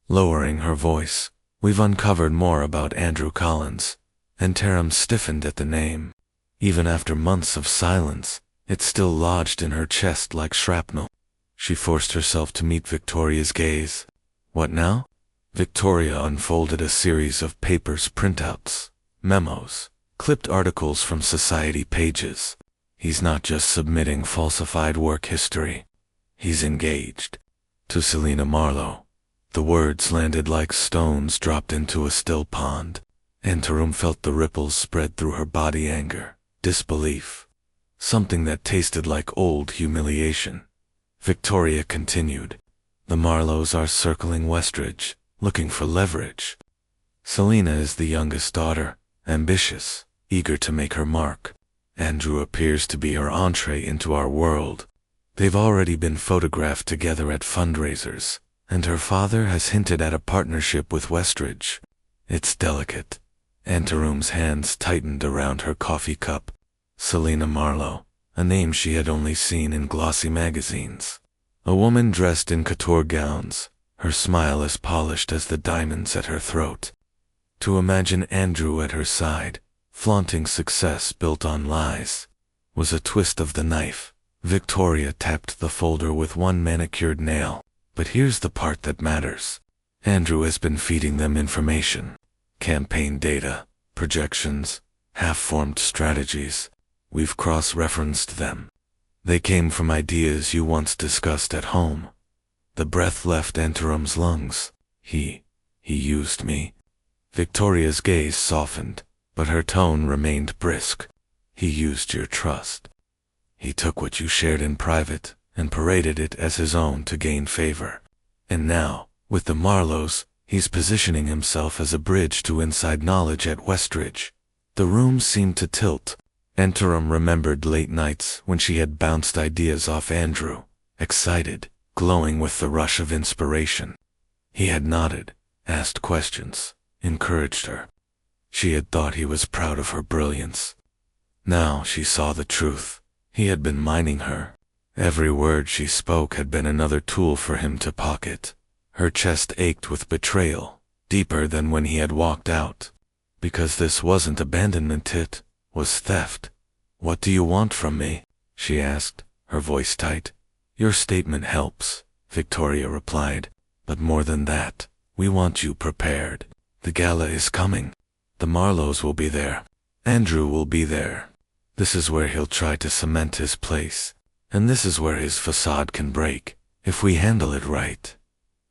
lowering her voice. "We've uncovered more about Andrew Collins." Antarum stiffened at the name. Even after months of silence, it still lodged in her chest like shrapnel. She forced herself to meet Victoria's gaze. "What now?" Victoria unfolded a series of papers, printouts, memos, clipped articles from society pages. "He's not just submitting falsified work history. He's engaged to Selina Marlowe." The words landed like stones dropped into a still pond. Antarum felt the ripples spread through her body: anger, disbelief, something that tasted like old humiliation. Victoria continued, "The Marlowes are circling Westridge, looking for leverage. Selina is the youngest daughter, ambitious, eager to make her mark. Andrew appears to be her entree into our world. They've already been photographed together at fundraisers, and her father has hinted at a partnership with Westridge. It's delicate." Antarum's hands tightened around her coffee cup. Selina Marlowe, a name she had only seen in glossy magazines. A woman dressed in couture gowns, her smile as polished as the diamonds at her throat. To imagine Andrew at her side, flaunting success built on lies, was a twist of the knife. Victoria tapped the folder with one manicured nail. "But here's the part that matters. Andrew has been feeding them information. Campaign data, projections, half-formed strategies. We've cross-referenced them. They came from ideas you once discussed at home." The breath left Antarum's lungs. He used me." Victoria's gaze softened, but her tone remained brisk. "He used your trust. He took what you shared in private and paraded it as his own to gain favor. And now, with the Marlowes, he's positioning himself as a bridge to inside knowledge at Westridge." The room seemed to tilt. Antarum remembered late nights when she had bounced ideas off Andrew, excited, glowing with the rush of inspiration. He had nodded, asked questions, encouraged her. She had thought he was proud of her brilliance. Now she saw the truth. He had been mining her. Every word she spoke had been another tool for him to pocket. Her chest ached with betrayal, deeper than when he had walked out. Because this wasn't abandonment, it was theft. "What do you want from me?" she asked, her voice tight. "Your statement helps," Victoria replied. "But more than that, we want you prepared. The gala is coming. The Marlowes will be there. Andrew will be there. This is where he'll try to cement his place. And this is where his facade can break, if we handle it right."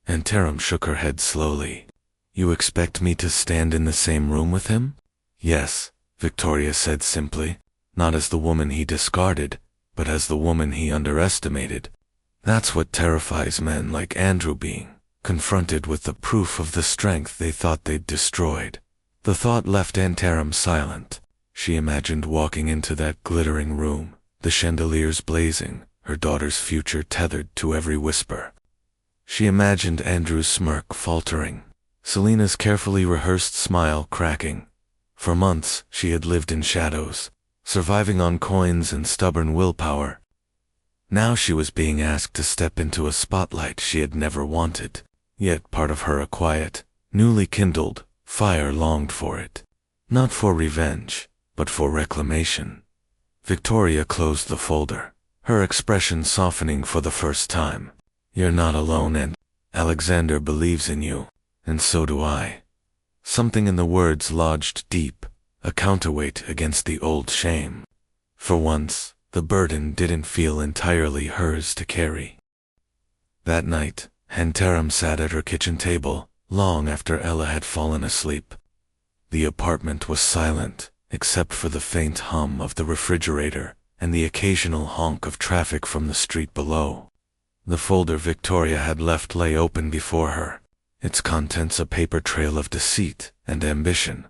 And Taram shook her head slowly. "You expect me to stand in the same room with him?" "Yes," Victoria said simply, not as the woman he discarded, but as the woman he underestimated. That's what terrifies men like Andrew, being confronted with the proof of the strength they thought they'd destroyed. The thought left Taram silent. She imagined walking into that glittering room, the chandeliers blazing, her daughter's future tethered to every whisper. She imagined Andrew's smirk faltering, Selena's carefully rehearsed smile cracking. For months she had lived in shadows, surviving on coins and stubborn willpower. Now she was being asked to step into a spotlight she had never wanted, yet part of her, a quiet, newly kindled fire, longed for it. Not for revenge, but for reclamation. Victoria closed the folder, her expression softening for the first time. "You're not alone, and Alexander believes in you, and so do I." Something in the words lodged deep, a counterweight against the old shame. For once, the burden didn't feel entirely hers to carry. That night, Taram sat at her kitchen table, long after Ella had fallen asleep. The apartment was silent, except for the faint hum of the refrigerator and the occasional honk of traffic from the street below. The folder Victoria had left lay open before her, its contents a paper trail of deceit and ambition.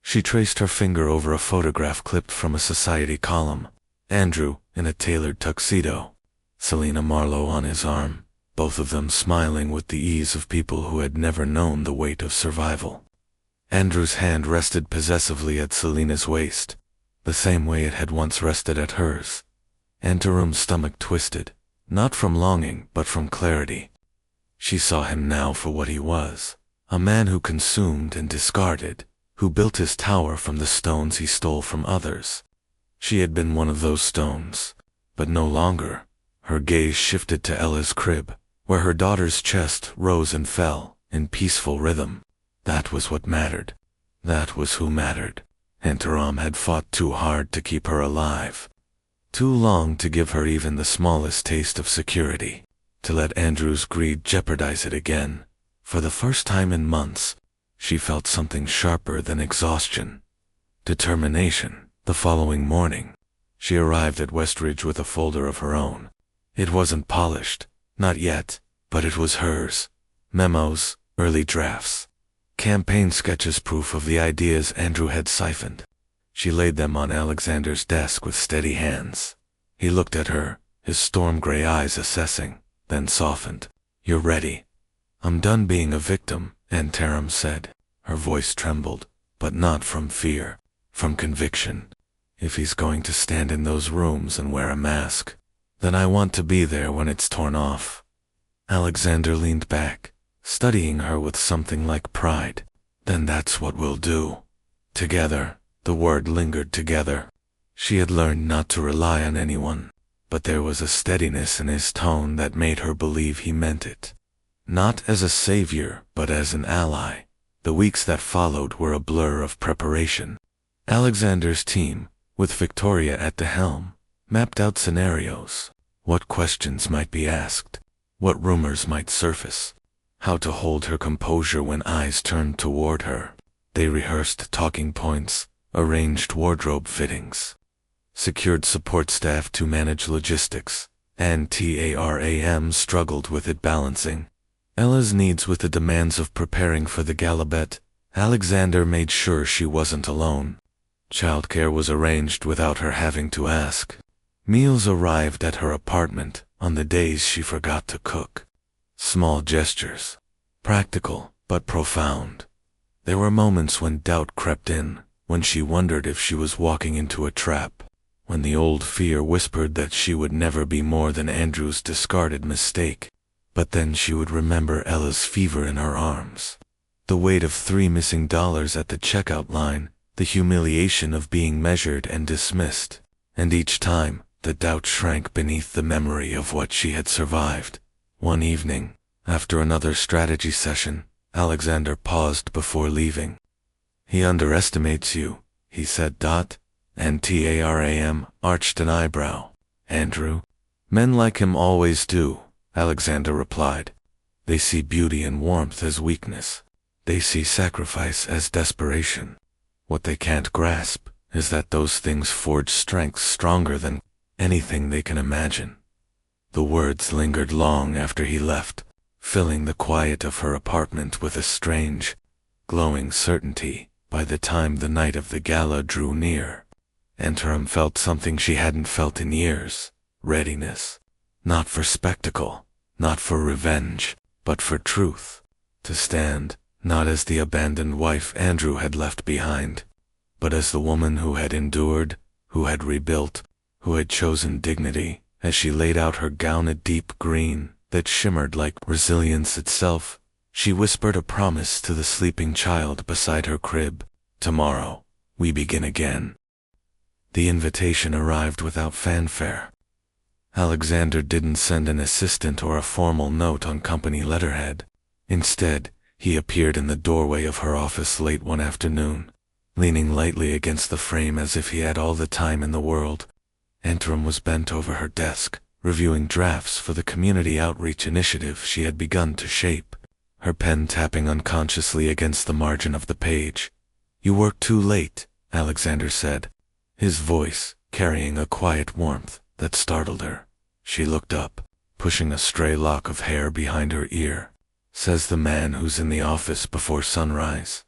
She traced her finger over a photograph clipped from a society column. Andrew, in a tailored tuxedo. Selena Marlowe on his arm, both of them smiling with the ease of people who had never known the weight of survival. Andrew's hand rested possessively at Selena's waist, the same way it had once rested at hers. Taram's stomach twisted, not from longing but from clarity. She saw him now for what he was, a man who consumed and discarded, who built his tower from the stones he stole from others. She had been one of those stones, but no longer. Her gaze shifted to Ella's crib, where her daughter's chest rose and fell in peaceful rhythm. That was what mattered. That was who mattered. Taram had fought too hard to keep her alive. Too long to give her even the smallest taste of security. To let Andrew's greed jeopardize it again. For the first time in months, she felt something sharper than exhaustion. Determination. The following morning, she arrived at Westridge with a folder of her own. It wasn't polished, not yet, but it was hers. Memos, early drafts, campaign sketches, proof of the ideas Andrew had siphoned. She laid them on Alexander's desk with steady hands. He looked at her, his storm-gray eyes assessing, then softened. "You're ready." "I'm done being a victim," Taram said. Her voice trembled, but not from fear, from conviction. "If he's going to stand in those rooms and wear a mask, then I want to be there when it's torn off." Alexander leaned back, studying her with something like pride. "Then that's what we'll do. Together." The word lingered, together. She had learned not to rely on anyone, but there was a steadiness in his tone that made her believe he meant it. Not as a savior, but as an ally. The weeks that followed were a blur of preparation. Alexander's team, with Victoria at the helm, mapped out scenarios. What questions might be asked, what rumors might surface, how to hold her composure when eyes turned toward her. They rehearsed talking points, arranged wardrobe fittings, secured support staff to manage logistics, and Taram struggled with it, balancing Ella's needs with the demands of preparing for the galabet. Alexander made sure she wasn't alone. Childcare was arranged without her having to ask. Meals arrived at her apartment on the days she forgot to cook. Small gestures, practical but profound. There were moments when doubt crept in, when she wondered if she was walking into a trap, when the old fear whispered that she would never be more than Andrew's discarded mistake. But then she would remember Ella's fever in her arms, the weight of $3 missing at the checkout line, the humiliation of being measured and dismissed, and each time, the doubt shrank beneath the memory of what she had survived. One evening, after another strategy session, Alexander paused before leaving. "He underestimates you," he said. And Taram arched an eyebrow. "Andrew?" "Men like him always do," Alexander replied. "They see beauty and warmth as weakness. They see sacrifice as desperation. What they can't grasp is that those things forge strength stronger than anything they can imagine." The words lingered long after he left, filling the quiet of her apartment with a strange, glowing certainty. By the time the night of the gala drew near, Taram felt something she hadn't felt in years: readiness. Not for spectacle, not for revenge, but for truth. To stand, not as the abandoned wife Andrew had left behind, but as the woman who had endured, who had rebuilt, who had chosen dignity. As she laid out her gown a deep green that shimmered like resilience itself, she whispered a promise to the sleeping child beside her crib: "Tomorrow, we begin again." The invitation arrived without fanfare. Alexander didn't send an assistant or a formal note on company letterhead. Instead, he appeared in the doorway of her office late one afternoon, leaning lightly against the frame as if he had all the time in the world. Taram was bent over her desk, reviewing drafts for the community outreach initiative she had begun to shape, her pen tapping unconsciously against the margin of the page. "You work too late," Alexander said, his voice carrying a quiet warmth that startled her. She looked up, pushing a stray lock of hair behind her ear. "Says the man who's in the office before sunrise."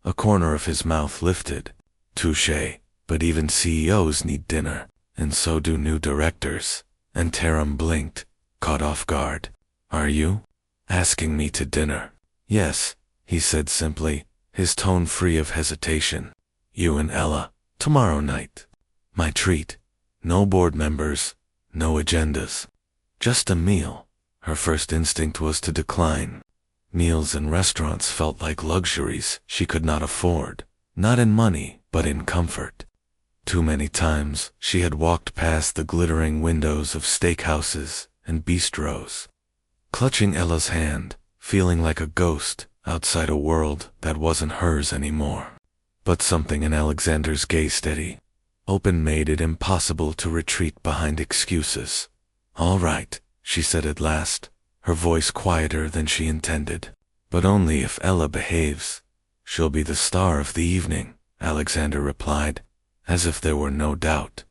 A corner of his mouth lifted. "Touché, but even CEOs need dinner, and so do new directors." And Taram blinked, caught off guard. "Are you asking me to dinner?" "Yes," he said simply, his tone free of hesitation. "You and Ella, tomorrow night. My treat. No board members, no agendas. Just a meal." Her first instinct was to decline. Meals in restaurants felt like luxuries she could not afford, not in money, but in comfort. Too many times she had walked past the glittering windows of steakhouses and bistros, clutching Ella's hand, feeling like a ghost outside a world that wasn't hers anymore. But something in Alexander's gay steady, open made it impossible to retreat behind excuses. "All right," she said at last, her voice quieter than she intended. "But only if Ella behaves." "She'll be the star of the evening," Alexander replied, as if there were no doubt.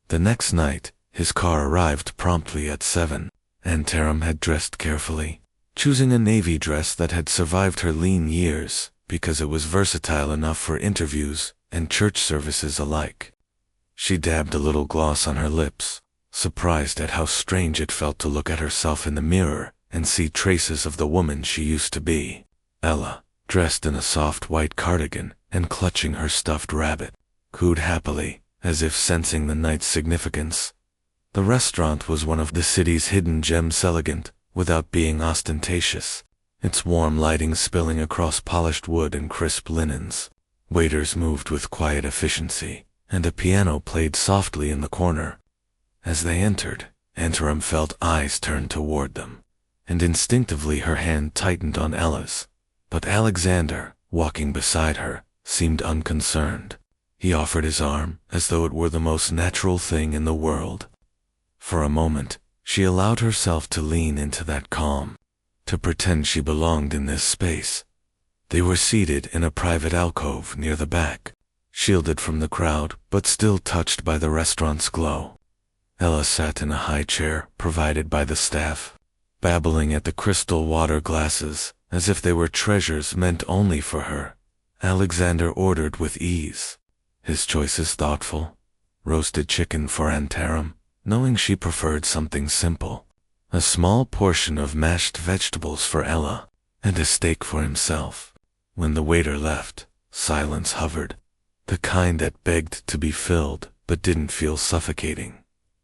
The next night, his car arrived promptly at 7, and Taram had dressed carefully, choosing a navy dress that had survived her lean years because it was versatile enough for interviews and church services alike. She dabbed a little gloss on her lips, surprised at how strange it felt to look at herself in the mirror and see traces of the woman she used to be. Ella, dressed in a soft white cardigan and clutching her stuffed rabbit, cooed happily, as if sensing the night's significance. The restaurant was one of the city's hidden gems, elegant, without being ostentatious, its warm lighting spilling across polished wood and crisp linens. Waiters moved with quiet efficiency, and a piano played softly in the corner. As they entered, Taram felt eyes turn toward them, and instinctively her hand tightened on Ella's. But Alexander, walking beside her, seemed unconcerned. He offered his arm as though it were the most natural thing in the world. For a moment, she allowed herself to lean into that calm, to pretend she belonged in this space. They were seated in a private alcove near the back, shielded from the crowd but still touched by the restaurant's glow. Ella sat in a high chair provided by the staff, babbling at the crystal water glasses as if they were treasures meant only for her. Alexander ordered with ease, his choices thoughtful: roasted chicken for Taram, knowing she preferred something simple, a small portion of mashed vegetables for Ella, and a steak for himself. When the waiter left, silence hovered, the kind that begged to be filled but didn't feel suffocating.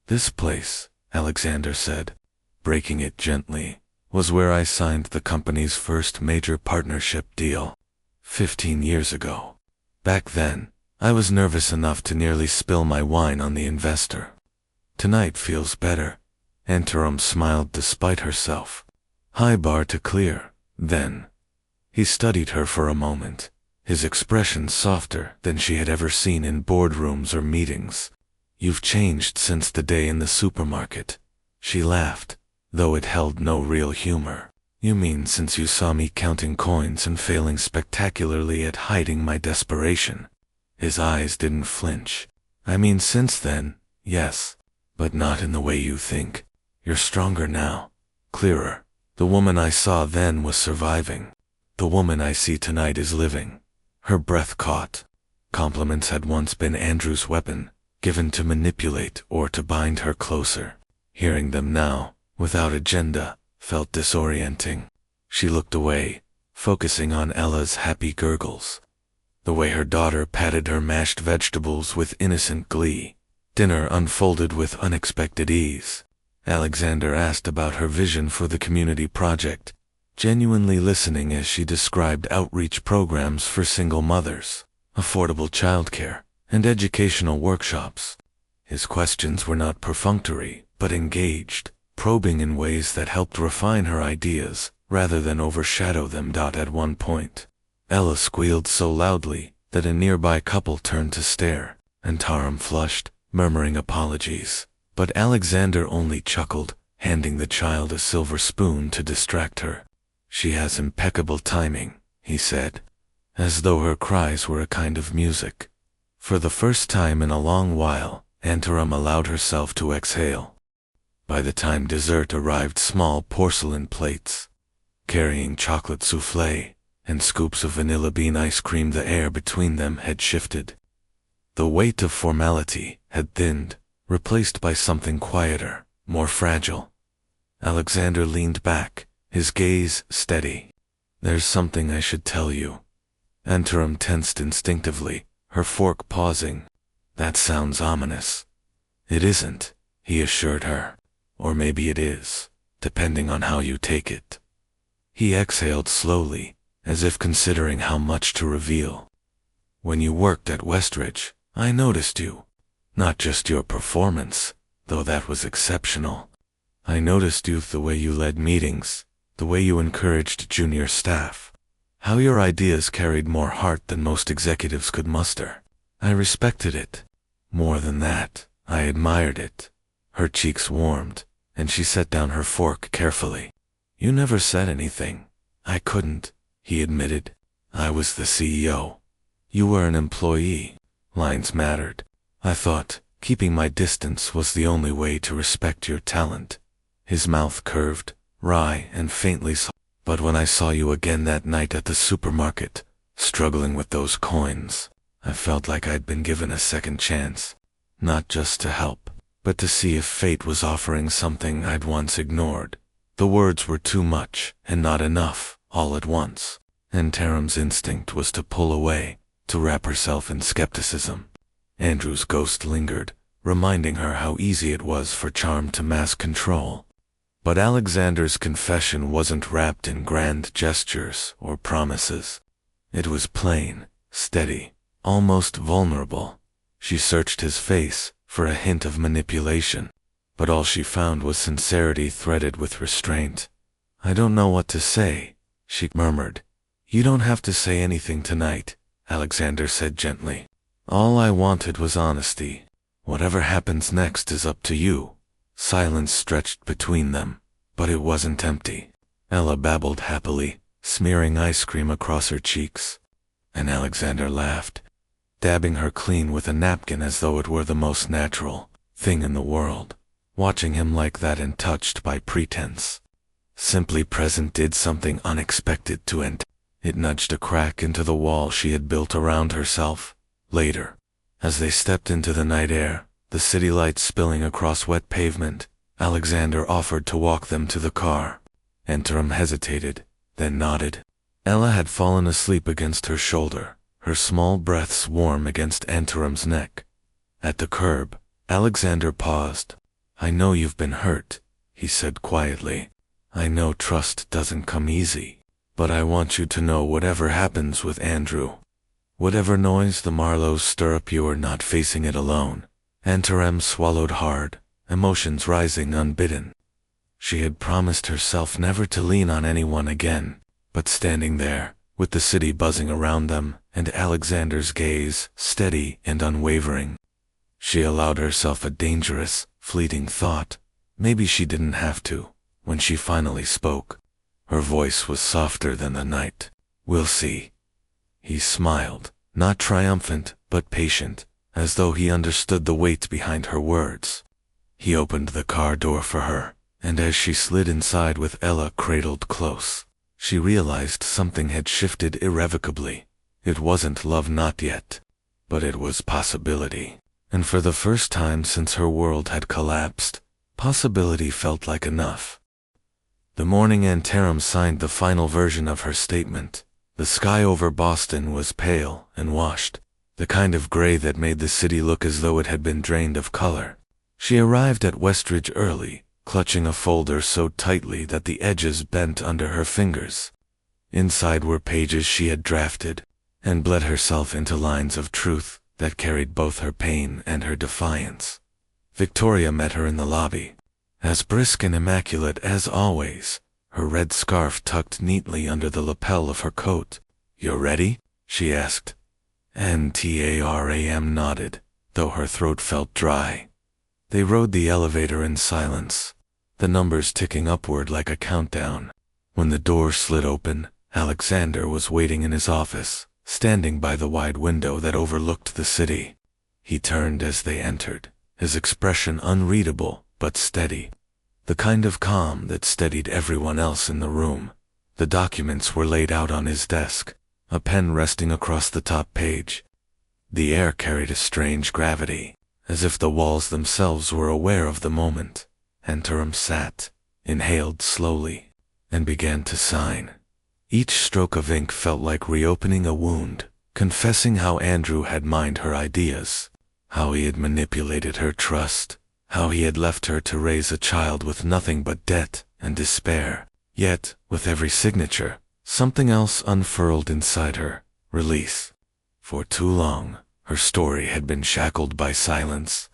"This place," Alexander said, breaking it gently, was where I signed the company's first major partnership deal. 15 years ago. Back then, I was nervous enough to nearly spill my wine on the investor. Tonight feels better. Antarum smiled despite herself. High bar to clear, then. He studied her for a moment, his expression softer than she had ever seen in boardrooms or meetings. You've changed since the day in the supermarket. She laughed, though it held no real humor. You mean since you saw me counting coins and failing spectacularly at hiding my desperation? His eyes didn't flinch. I mean since then, yes, but not in the way you think. You're stronger now, clearer. The woman I saw then was surviving. The woman I see tonight is living. Her breath caught. Compliments had once been Andrew's weapon, given to manipulate or to bind her closer. Hearing them now, without agenda, felt disorienting. She looked away, focusing on Ella's happy gurgles. The way her daughter patted her mashed vegetables with innocent glee. Dinner unfolded with unexpected ease. Alexander asked about her vision for the community project, genuinely listening as she described outreach programs for single mothers, affordable childcare, and educational workshops. His questions were not perfunctory, but engaged, probing in ways that helped refine her ideas, rather than overshadow them. At one point, Ella squealed so loudly that a nearby couple turned to stare, and Taram flushed, murmuring apologies. But Alexander only chuckled, handing the child a silver spoon to distract her. She has impeccable timing, he said, as though her cries were a kind of music. For the first time in a long while, Antarum allowed herself to exhale. By the time dessert arrived, small porcelain plates, carrying chocolate soufflé and scoops of vanilla bean ice cream, the air between them had shifted. The weight of formality had thinned, replaced by something quieter, more fragile. Alexander leaned back, his gaze steady. There's something I should tell you. Antarum tensed instinctively, her fork pausing. That sounds ominous. It isn't, he assured her. Or maybe it is, depending on how you take it. He exhaled slowly, as if considering how much to reveal. When you worked at Westridge, I noticed you. Not just your performance, though that was exceptional. I noticed you the way you led meetings, the way you encouraged junior staff, how your ideas carried more heart than most executives could muster. I respected it. More than that, I admired it. Her cheeks warmed, and she set down her fork carefully. You never said anything. I couldn't, he admitted. I was the CEO. You were an employee. Lines mattered. I thought keeping my distance was the only way to respect your talent. His mouth curved, wry and faintly soft. But when I saw you again that night at the supermarket, struggling with those coins, I felt like I'd been given a second chance. Not just to help, but to see if fate was offering something I'd once ignored. The words were too much, and not enough, all at once. And Taram's instinct was to pull away, to wrap herself in skepticism. Andrew's ghost lingered, reminding her how easy it was for charm to mask control. But Alexander's confession wasn't wrapped in grand gestures or promises. It was plain, steady, almost vulnerable. She searched his face for a hint of manipulation, but all she found was sincerity threaded with restraint. I don't know what to say, she murmured. You don't have to say anything tonight, Alexander said gently. All I wanted was honesty. Whatever happens next is up to you. Silence stretched between them, but it wasn't empty. Ella babbled happily, smearing ice cream across her cheeks. And Alexander laughed, dabbing her clean with a napkin as though it were the most natural thing in the world. Watching him like that and touched by pretense. Simply present did something unexpected to Ant. It nudged a crack into the wall she had built around herself. Later, as they stepped into the night air, the city lights spilling across wet pavement, Alexander offered to walk them to the car. Antarum hesitated, then nodded. Ella had fallen asleep against her shoulder, her small breaths warm against Antaram's neck. At the curb, Alexander paused. I know you've been hurt, he said quietly. I know trust doesn't come easy, but I want you to know whatever happens with Andrew, whatever noise the Marlows stir up, you are not facing it alone." Antarem swallowed hard, emotions rising unbidden. She had promised herself never to lean on anyone again, but standing there, with the city buzzing around them, and Alexander's gaze steady and unwavering, she allowed herself a dangerous, fleeting thought. Maybe she didn't have to. When she finally spoke, her voice was softer than the night. "We'll see." He smiled, not triumphant, but patient, as though he understood the weight behind her words. He opened the car door for her, and as she slid inside with Ella cradled close, she realized something had shifted irrevocably. It wasn't love, not yet, but it was possibility. And for the first time since her world had collapsed, possibility felt like enough. The morning Antarem signed the final version of her statement, the sky over Boston was pale and washed, the kind of gray that made the city look as though it had been drained of color. She arrived at Westridge early, clutching a folder so tightly that the edges bent under her fingers. Inside were pages she had drafted, and bled herself into lines of truth that carried both her pain and her defiance. Victoria met her in the lobby, as brisk and immaculate as always, her red scarf tucked neatly under the lapel of her coat. "You're ready?" she asked. Antaram nodded, though her throat felt dry. They rode the elevator in silence, the numbers ticking upward like a countdown. When the door slid open, Alexander was waiting in his office, standing by the wide window that overlooked the city. He turned as they entered, his expression unreadable but steady, the kind of calm that steadied everyone else in the room. The documents were laid out on his desk, a pen resting across the top page. The air carried a strange gravity, as if the walls themselves were aware of the moment. Antarem sat, inhaled slowly, and began to sign. Each stroke of ink felt like reopening a wound, confessing how Andrew had mined her ideas, how he had manipulated her trust, how he had left her to raise a child with nothing but debt and despair. Yet, with every signature, something else unfurled inside her, release. For too long, her story had been shackled by silence.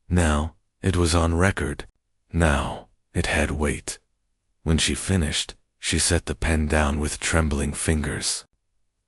Now, it was on record. Now, it had weight. When she finished, she set the pen down with trembling fingers.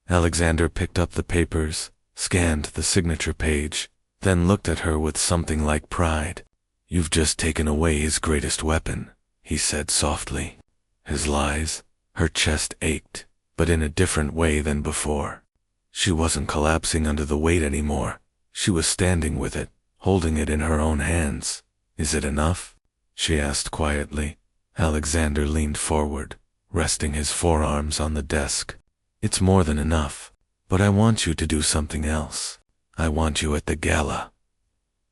Alexander picked up the papers, scanned the signature page, then looked at her with something like pride. "You've just taken away his greatest weapon," he said softly. His lies. Her chest ached, but in a different way than before. She wasn't collapsing under the weight anymore. She was standing with it, holding it in her own hands. "Is it enough?" she asked quietly. Alexander leaned forward, resting his forearms on the desk. "It's more than enough, but I want you to do something else. I want you at the gala."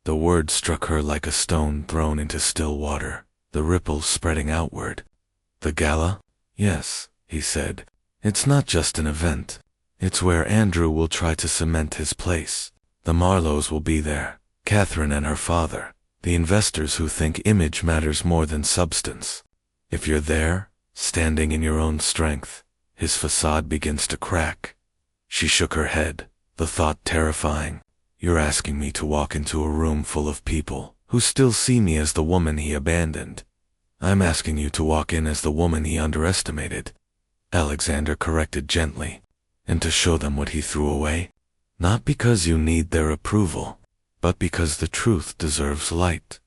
The word struck her like a stone thrown into still water, the ripples spreading outward. "The gala?" "Yes," he said. "It's not just an event. It's where Andrew will try to cement his place. The Marlows will be there, Catherine and her father, the investors who think image matters more than substance. If you're there, standing in your own strength, his facade begins to crack." She shook her head, the thought terrifying. "You're asking me to walk into a room full of people who still see me as the woman he abandoned. I'm asking you to walk in as the woman he underestimated," Alexander corrected gently, "and to show them what he threw away. Not because you need their approval, but because the truth deserves light."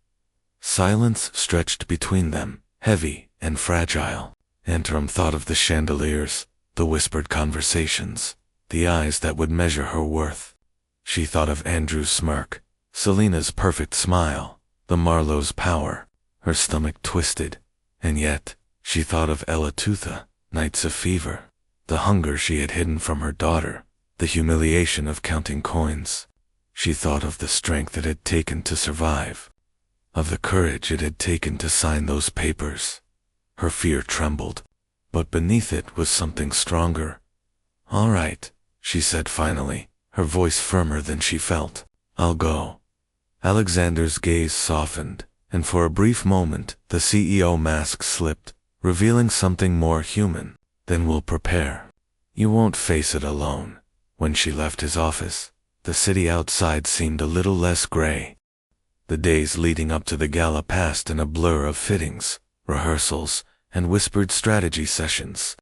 Silence stretched between them, heavy and fragile. Antarem thought of the chandeliers, the whispered conversations, the eyes that would measure her worth. She thought of Andrew's smirk, Selena's perfect smile, the Marlowe's power. Her stomach twisted, and yet she thought of Ella Tutha, nights of fever, the hunger she had hidden from her daughter, the humiliation of counting coins. She thought of the strength it had taken to survive, of the courage it had taken to sign those papers. Her fear trembled, but beneath it was something stronger. "All right," she said finally, her voice firmer than she felt. "I'll go." Alexander's gaze softened, and for a brief moment the CEO mask slipped, revealing something more human. Then we'll prepare. You won't face it alone. When she left his office, the city outside seemed a little less gray. The days leading up to the gala passed in a blur of fittings, rehearsals, and whispered strategy sessions.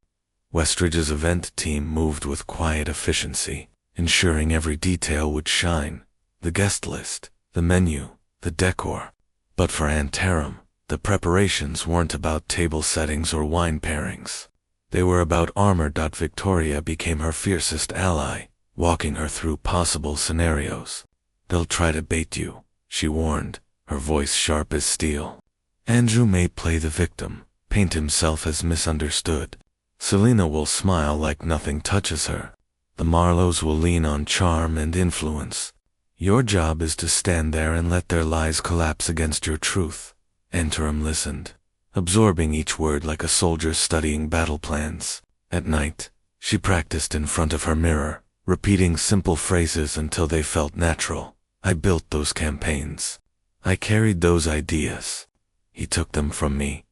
Westridge's event team moved with quiet efficiency, ensuring every detail would shine: the guest list, the menu, the decor. But for Antarum, the preparations weren't about table settings or wine pairings. They were about armor. Victoria became her fiercest ally, walking her through possible scenarios. They'll try to bait you, she warned, her voice sharp as steel. Andrew may play the victim, paint himself as misunderstood. Selena will smile like nothing touches her. The Marlowes will lean on charm and influence. Your job is to stand there and let their lies collapse against your truth. Antarum listened, absorbing each word like a soldier studying battle plans. At night, she practiced in front of her mirror, repeating simple phrases until they felt natural. I built those campaigns. I carried those ideas. He took them from me.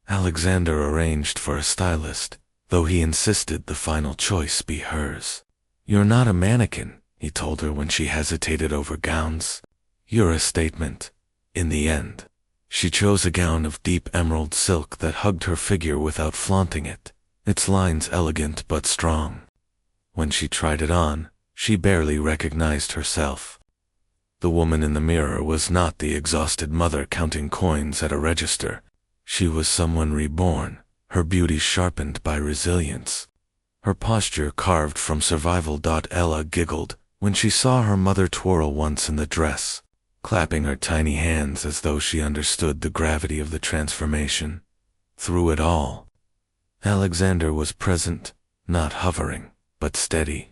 Alexander arranged for a stylist, though he insisted the final choice be hers. You're not a mannequin, he told her when she hesitated over gowns. You're a statement. In the end, she chose a gown of deep emerald silk that hugged her figure without flaunting it, its lines elegant but strong. When she tried it on, she barely recognized herself. The woman in the mirror was not the exhausted mother counting coins at a register. She was someone reborn, her beauty sharpened by resilience. Her posture carved from survival. Ella giggled when she saw her mother twirl once in the dress, clapping her tiny hands as though she understood the gravity of the transformation. Through it all, Alexander was present, not hovering, but steady.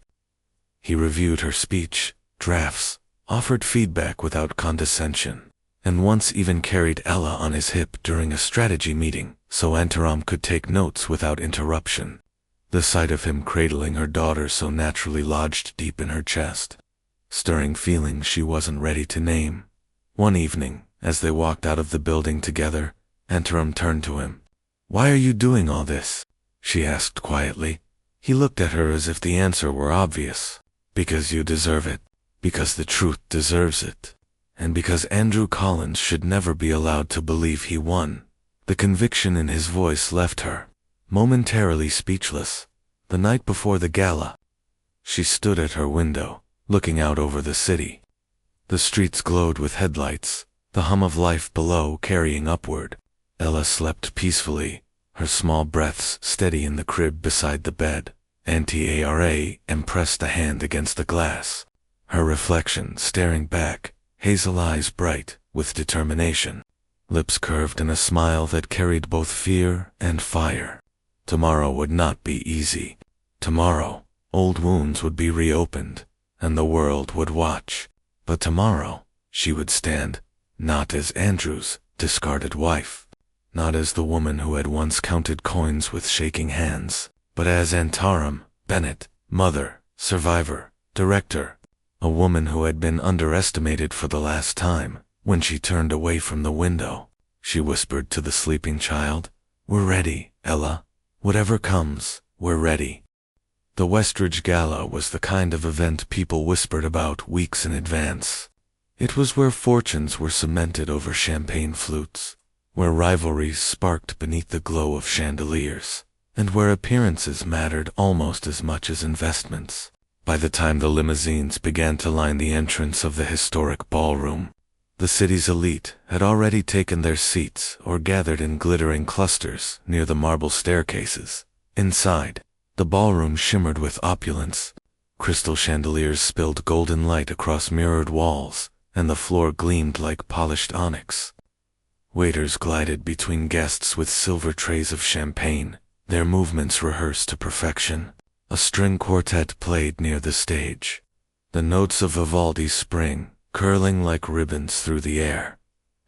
He reviewed her speech, drafts, offered feedback without condescension, and once even carried Ella on his hip during a strategy meeting so Antarum could take notes without interruption. The sight of him cradling her daughter so naturally lodged deep in her chest, stirring feelings she wasn't ready to name. One evening, as they walked out of the building together, Antarum turned to him. Why are you doing all this? She asked quietly. He looked at her as if the answer were obvious. Because you deserve it. Because the truth deserves it. And because Andrew Collins should never be allowed to believe he won. The conviction in his voice left her, momentarily speechless. The night before the gala, she stood at her window, looking out over the city. The streets glowed with headlights, the hum of life below carrying upward. Ella slept peacefully, her small breaths steady in the crib beside the bed. Auntie Ara pressed a hand against the glass, her reflection staring back, hazel eyes bright with determination, lips curved in a smile that carried both fear and fire. Tomorrow would not be easy. Tomorrow, old wounds would be reopened, and the world would watch. But tomorrow, she would stand, not as Andrew's discarded wife, not as the woman who had once counted coins with shaking hands, but as Antarum Bennett, mother, survivor, director, a woman who had been underestimated for the last time. When she turned away from the window, she whispered to the sleeping child, "We're ready, Ella. Whatever comes, we're ready." The Westridge Gala was the kind of event people whispered about weeks in advance. It was where fortunes were cemented over champagne flutes, where rivalries sparked beneath the glow of chandeliers, and where appearances mattered almost as much as investments. By the time the limousines began to line the entrance of the historic ballroom, the city's elite had already taken their seats or gathered in glittering clusters near the marble staircases. Inside, the ballroom shimmered with opulence. Crystal chandeliers spilled golden light across mirrored walls, and the floor gleamed like polished onyx. Waiters glided between guests with silver trays of champagne, their movements rehearsed to perfection. A string quartet played near the stage, the notes of Vivaldi's Spring curling like ribbons through the air.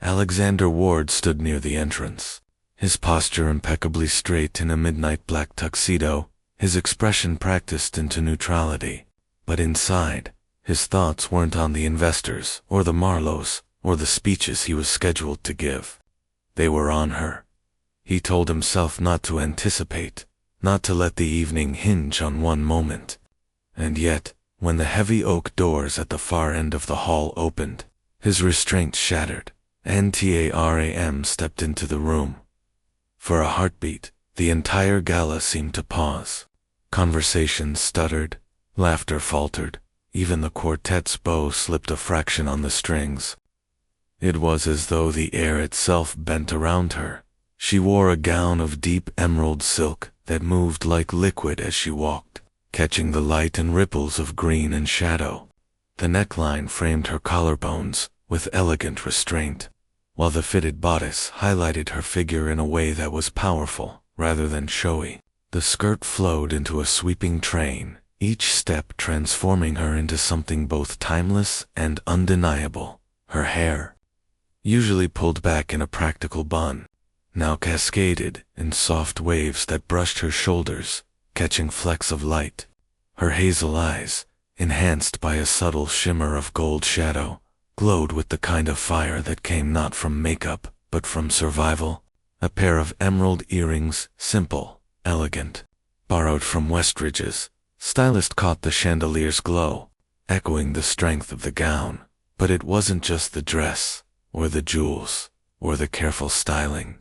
Alexander Ward stood near the entrance, his posture impeccably straight in a midnight black tuxedo, his expression practiced into neutrality. But inside, his thoughts weren't on the investors or the Marlowes or the speeches he was scheduled to give. They were on her. He told himself not to anticipate, not to let the evening hinge on one moment. And yet, when the heavy oak doors at the far end of the hall opened, his restraint shattered, and Taram stepped into the room. For a heartbeat, the entire gala seemed to pause. Conversations stuttered, laughter faltered, even the quartet's bow slipped a fraction on the strings. It was as though the air itself bent around her. She wore a gown of deep emerald silk that moved like liquid as she walked, catching the light and ripples of green and shadow. The neckline framed her collarbones with elegant restraint, while the fitted bodice highlighted her figure in a way that was powerful rather than showy. The skirt flowed into a sweeping train, each step transforming her into something both timeless and undeniable. Her hair, usually pulled back in a practical bun, now cascaded in soft waves that brushed her shoulders, catching flecks of light. Her hazel eyes, enhanced by a subtle shimmer of gold shadow, glowed with the kind of fire that came not from makeup, but from survival. A pair of emerald earrings, simple, elegant, borrowed from Westridge's. Stylist caught the chandelier's glow, echoing the strength of the gown. But it wasn't just the dress, or the jewels, or the careful styling.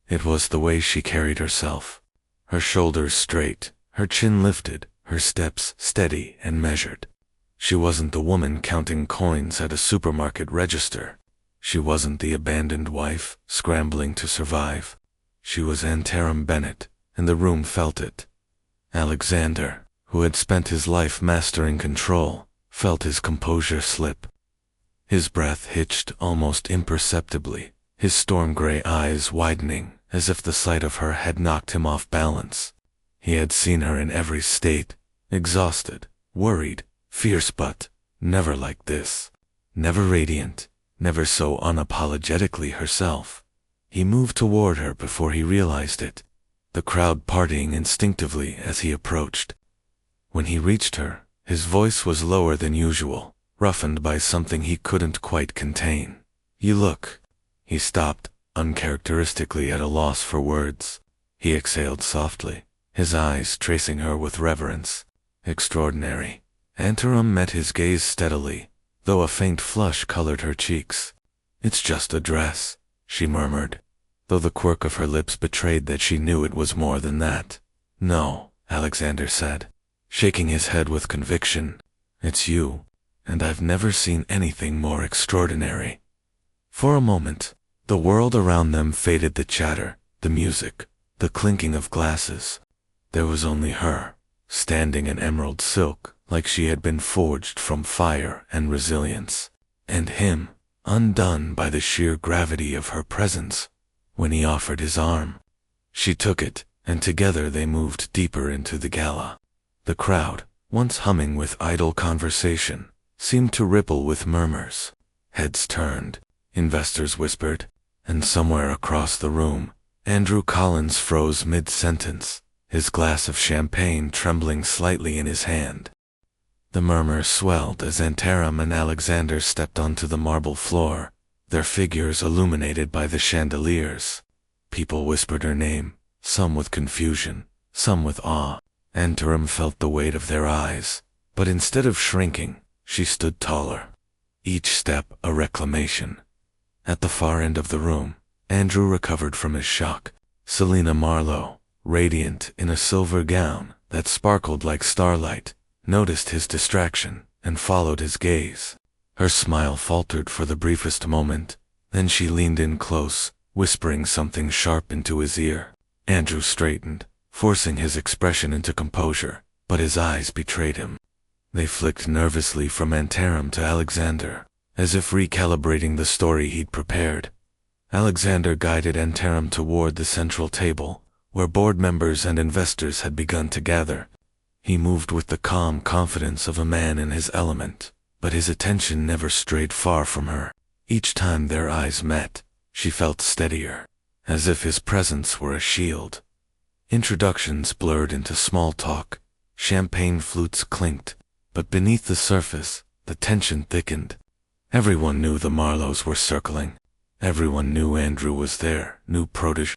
It was the way she carried herself. Her shoulders straight, her chin lifted, her steps steady and measured. She wasn't the woman counting coins at a supermarket register. She wasn't the abandoned wife, scrambling to survive. She was Taram Bennett, and the room felt it. Alexander, who had spent his life mastering control, felt his composure slip. His breath hitched almost imperceptibly, his storm-gray eyes widening as if the sight of her had knocked him off balance. He had seen her in every state, exhausted, worried, fierce, but never like this. Never radiant, never so unapologetically herself. He moved toward her before he realized it, the crowd partying instinctively as he approached. When he reached her, his voice was lower than usual, roughened by something he couldn't quite contain. "You look." He stopped, uncharacteristically at a loss for words. He exhaled softly, his eyes tracing her with reverence. "Extraordinary." Taram met his gaze steadily, though a faint flush colored her cheeks. "It's just a dress," she murmured, though the quirk of her lips betrayed that she knew it was more than that. "No," Alexander said, shaking his head with conviction. "It's you, and I've never seen anything more extraordinary." For a moment, the world around them faded, the chatter, the music, the clinking of glasses. There was only her, standing in emerald silk like she had been forged from fire and resilience, and him, undone by the sheer gravity of her presence. When he offered his arm, she took it, and together they moved deeper into the gala. The crowd, once humming with idle conversation, seemed to ripple with murmurs. Heads turned, investors whispered, and somewhere across the room, Andrew Collins froze mid-sentence, his glass of champagne trembling slightly in his hand. The murmurs swelled as Taram and Alexander stepped onto the marble floor, their figures illuminated by the chandeliers. People whispered her name, some with confusion, some with awe. Taram felt the weight of their eyes, but instead of shrinking, she stood taller. Each step a reclamation. At the far end of the room, Andrew recovered from his shock. Selina Marlowe, radiant in a silver gown that sparkled like starlight, noticed his distraction and followed his gaze. Her smile faltered for the briefest moment, then she leaned in close, whispering something sharp into his ear. Andrew straightened, forcing his expression into composure, but his eyes betrayed him. They flicked nervously from Taram to Alexander, as if recalibrating the story he'd prepared. Alexander guided Taram toward the central table, where board members and investors had begun to gather. He moved with the calm confidence of a man in his element, but his attention never strayed far from her. Each time their eyes met, she felt steadier, as if his presence were a shield. Introductions blurred into small talk, champagne flutes clinked, but beneath the surface, the tension thickened. Everyone knew the Marlowes were circling. Everyone knew Andrew was there, knew protege.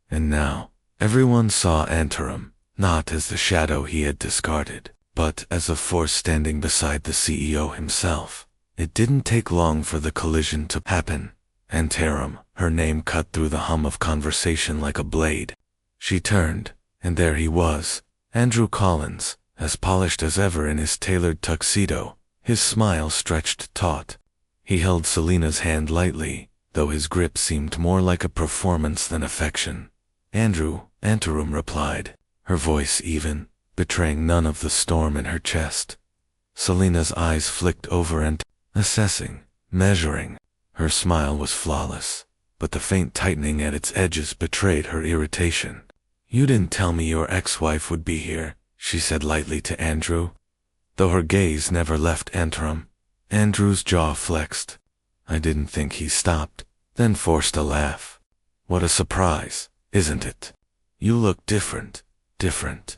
And now, everyone saw Antarum, not as the shadow he had discarded, but as a force standing beside the CEO himself. It didn't take long for the collision to happen. Antarum, her name cut through the hum of conversation like a blade. She turned, and there he was, Andrew Collins, as polished as ever in his tailored tuxedo, his smile stretched taut. He held Selena's hand lightly, though his grip seemed more like a performance than affection. Andrew, Antarum replied, her voice even, betraying none of the storm in her chest. Selena's eyes flicked over and, assessing, measuring. Her smile was flawless, but the faint tightening at its edges betrayed her irritation. "You didn't tell me your ex-wife would be here," she said lightly to Andrew. Though her gaze never left Antarum, Andrew's jaw flexed. "I didn't think." He stopped, then forced a laugh. "What a surprise, isn't it? You look different, different."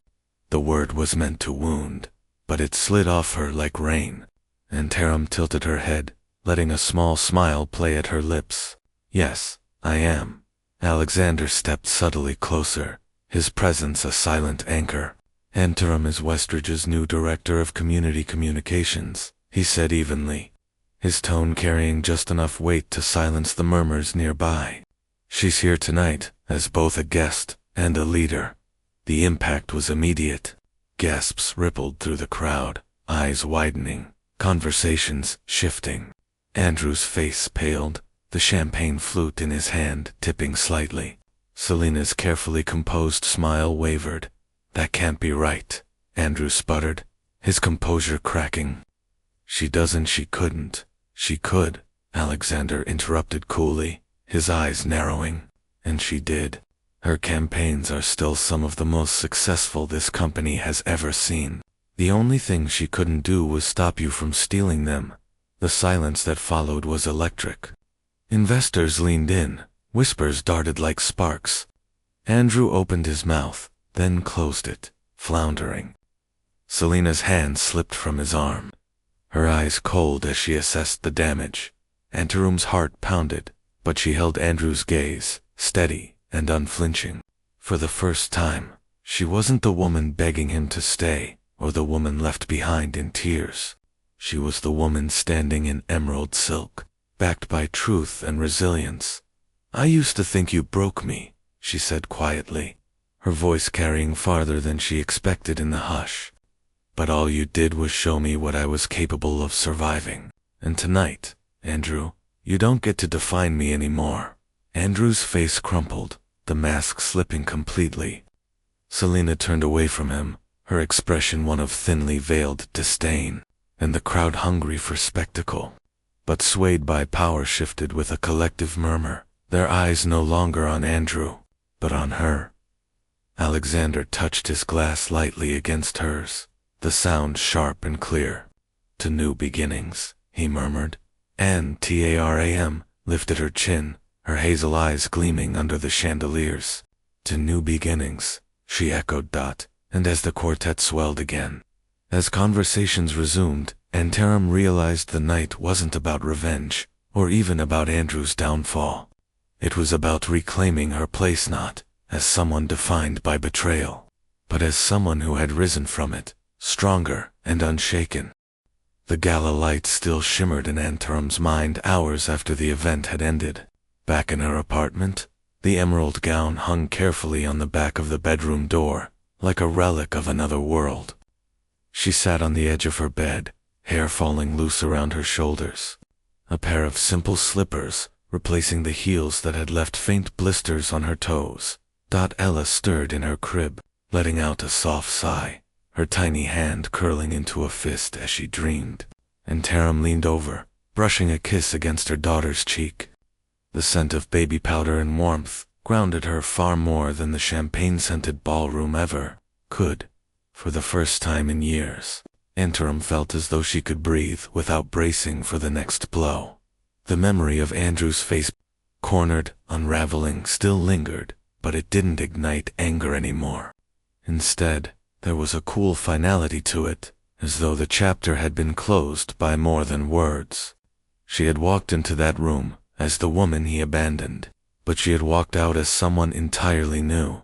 The word was meant to wound, but it slid off her like rain. Antarum tilted her head, letting a small smile play at her lips. "Yes, I am." Alexander stepped subtly closer, his presence a silent anchor. "Antarum is Westridge's new director of community communications," he said evenly, his tone carrying just enough weight to silence the murmurs nearby. "She's here tonight, as both a guest and a leader." The impact was immediate. Gasps rippled through the crowd, eyes widening, conversations shifting. Andrew's face paled, the champagne flute in his hand tipping slightly. Selena's carefully composed smile wavered. "That can't be right," Andrew sputtered, his composure cracking. "She doesn't." "She couldn't." "She could," Alexander interrupted coolly, his eyes narrowing. "And she did. Her campaigns are still some of the most successful this company has ever seen. The only thing she couldn't do was stop you from stealing them." The silence that followed was electric. Investors leaned in, whispers darted like sparks. Andrew opened his mouth, then closed it, floundering. Selena's hand slipped from his arm, her eyes cold as she assessed the damage. Antarum's heart pounded, but she held Andrew's gaze, steady and unflinching. For the first time, she wasn't the woman begging him to stay, or the woman left behind in tears. She was the woman standing in emerald silk, backed by truth and resilience. "I used to think you broke me," she said quietly, her voice carrying farther than she expected in the hush. "But all you did was show me what I was capable of surviving. And tonight, Andrew, you don't get to define me anymore." Andrew's face crumpled, the mask slipping completely. Selena turned away from him, her expression one of thinly veiled disdain, and the crowd hungry for spectacle. But swayed by power shifted with a collective murmur, their eyes no longer on Andrew, but on her. Alexander touched his glass lightly against hers, the sound sharp and clear. "To new beginnings," he murmured. And Taram lifted her chin, her hazel eyes gleaming under the chandeliers. "To new beginnings," she echoed. And as the quartet swelled again, as conversations resumed, Antarum realized the night wasn't about revenge, or even about Andrew's downfall. It was about reclaiming her place, not as someone defined by betrayal, but as someone who had risen from it, stronger and unshaken. The gala light still shimmered in Antarum's mind hours after the event had ended. Back in her apartment, the emerald gown hung carefully on the back of the bedroom door, like a relic of another world. She sat on the edge of her bed, hair falling loose around her shoulders. A pair of simple slippers, replacing the heels that had left faint blisters on her toes. Ella stirred in her crib, letting out a soft sigh, her tiny hand curling into a fist as she dreamed. And Taram leaned over, brushing a kiss against her daughter's cheek. The scent of baby powder and warmth grounded her far more than the champagne-scented ballroom ever could. For the first time in years, Antarum felt as though she could breathe without bracing for the next blow. The memory of Andrew's face, cornered, unraveling, still lingered, but it didn't ignite anger anymore. Instead, there was a cool finality to it, as though the chapter had been closed by more than words. She had walked into that room as the woman he abandoned, but she had walked out as someone entirely new.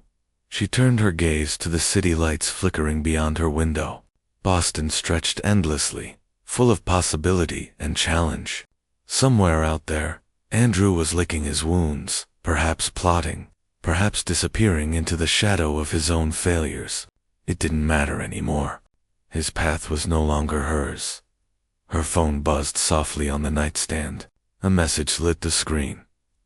She turned her gaze to the city lights flickering beyond her window. Boston stretched endlessly, full of possibility and challenge. Somewhere out there, Andrew was licking his wounds, perhaps plotting, perhaps disappearing into the shadow of his own failures. It didn't matter anymore. His path was no longer hers. Her phone buzzed softly on the nightstand. A message lit the screen.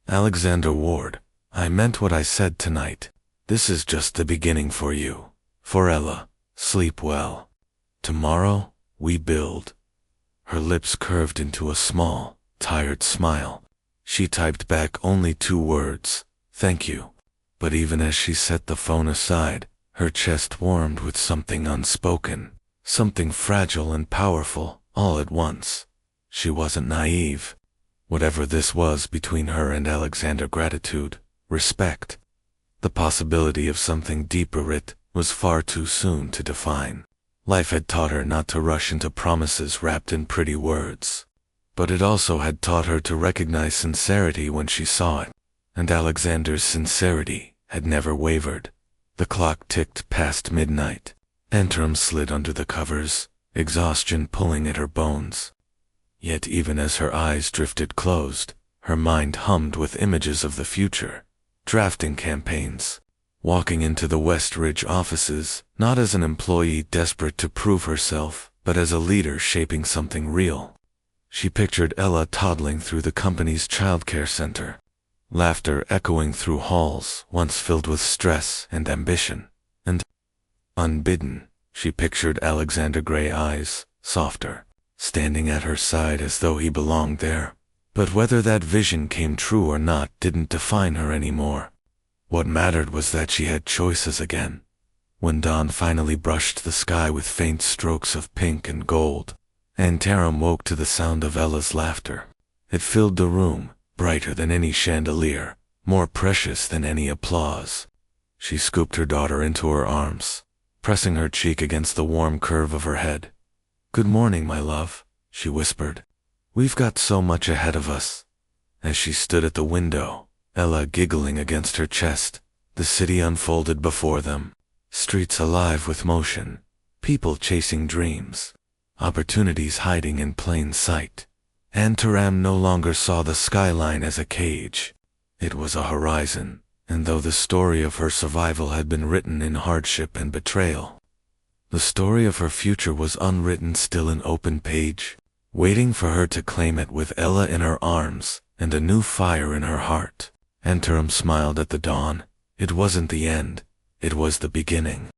Alexander Ward, I meant what I said tonight. This is just the beginning for you. For Ella, sleep well. Tomorrow, we build. Her lips curved into a small, tired smile. She typed back only 2 words, thank you. But even as she set the phone aside, her chest warmed with something unspoken, something fragile and powerful, all at once. She wasn't naive. Whatever this was between her and Alexander, gratitude, respect. The possibility of something deeper, it was far too soon to define. Life had taught her not to rush into promises wrapped in pretty words. But it also had taught her to recognize sincerity when she saw it. And Alexander's sincerity had never wavered. The clock ticked past midnight. Antrim slid under the covers, exhaustion pulling at her bones. Yet even as her eyes drifted closed, her mind hummed with images of the future. Drafting campaigns. Walking into the West Ridge offices, not as an employee desperate to prove herself, but as a leader shaping something real. She pictured Ella toddling through the company's childcare center. Laughter echoing through halls once filled with stress and ambition. And, unbidden, she pictured Alexander, gray eyes, softer, standing at her side as though he belonged there. But whether that vision came true or not didn't define her anymore. What mattered was that she had choices again. When dawn finally brushed the sky with faint strokes of pink and gold, Antrim woke to the sound of Ella's laughter. It filled the room, brighter than any chandelier, more precious than any applause. She scooped her daughter into her arms, pressing her cheek against the warm curve of her head. "Good morning, my love," she whispered. "We've got so much ahead of us." As she stood at the window, Ella giggling against her chest, the city unfolded before them. Streets alive with motion, people chasing dreams, opportunities hiding in plain sight. Antrim no longer saw the skyline as a cage. It was a horizon, and though the story of her survival had been written in hardship and betrayal, the story of her future was unwritten, still an open page, waiting for her to claim it with Ella in her arms and a new fire in her heart. Antrim smiled at the dawn. It wasn't the end, it was the beginning.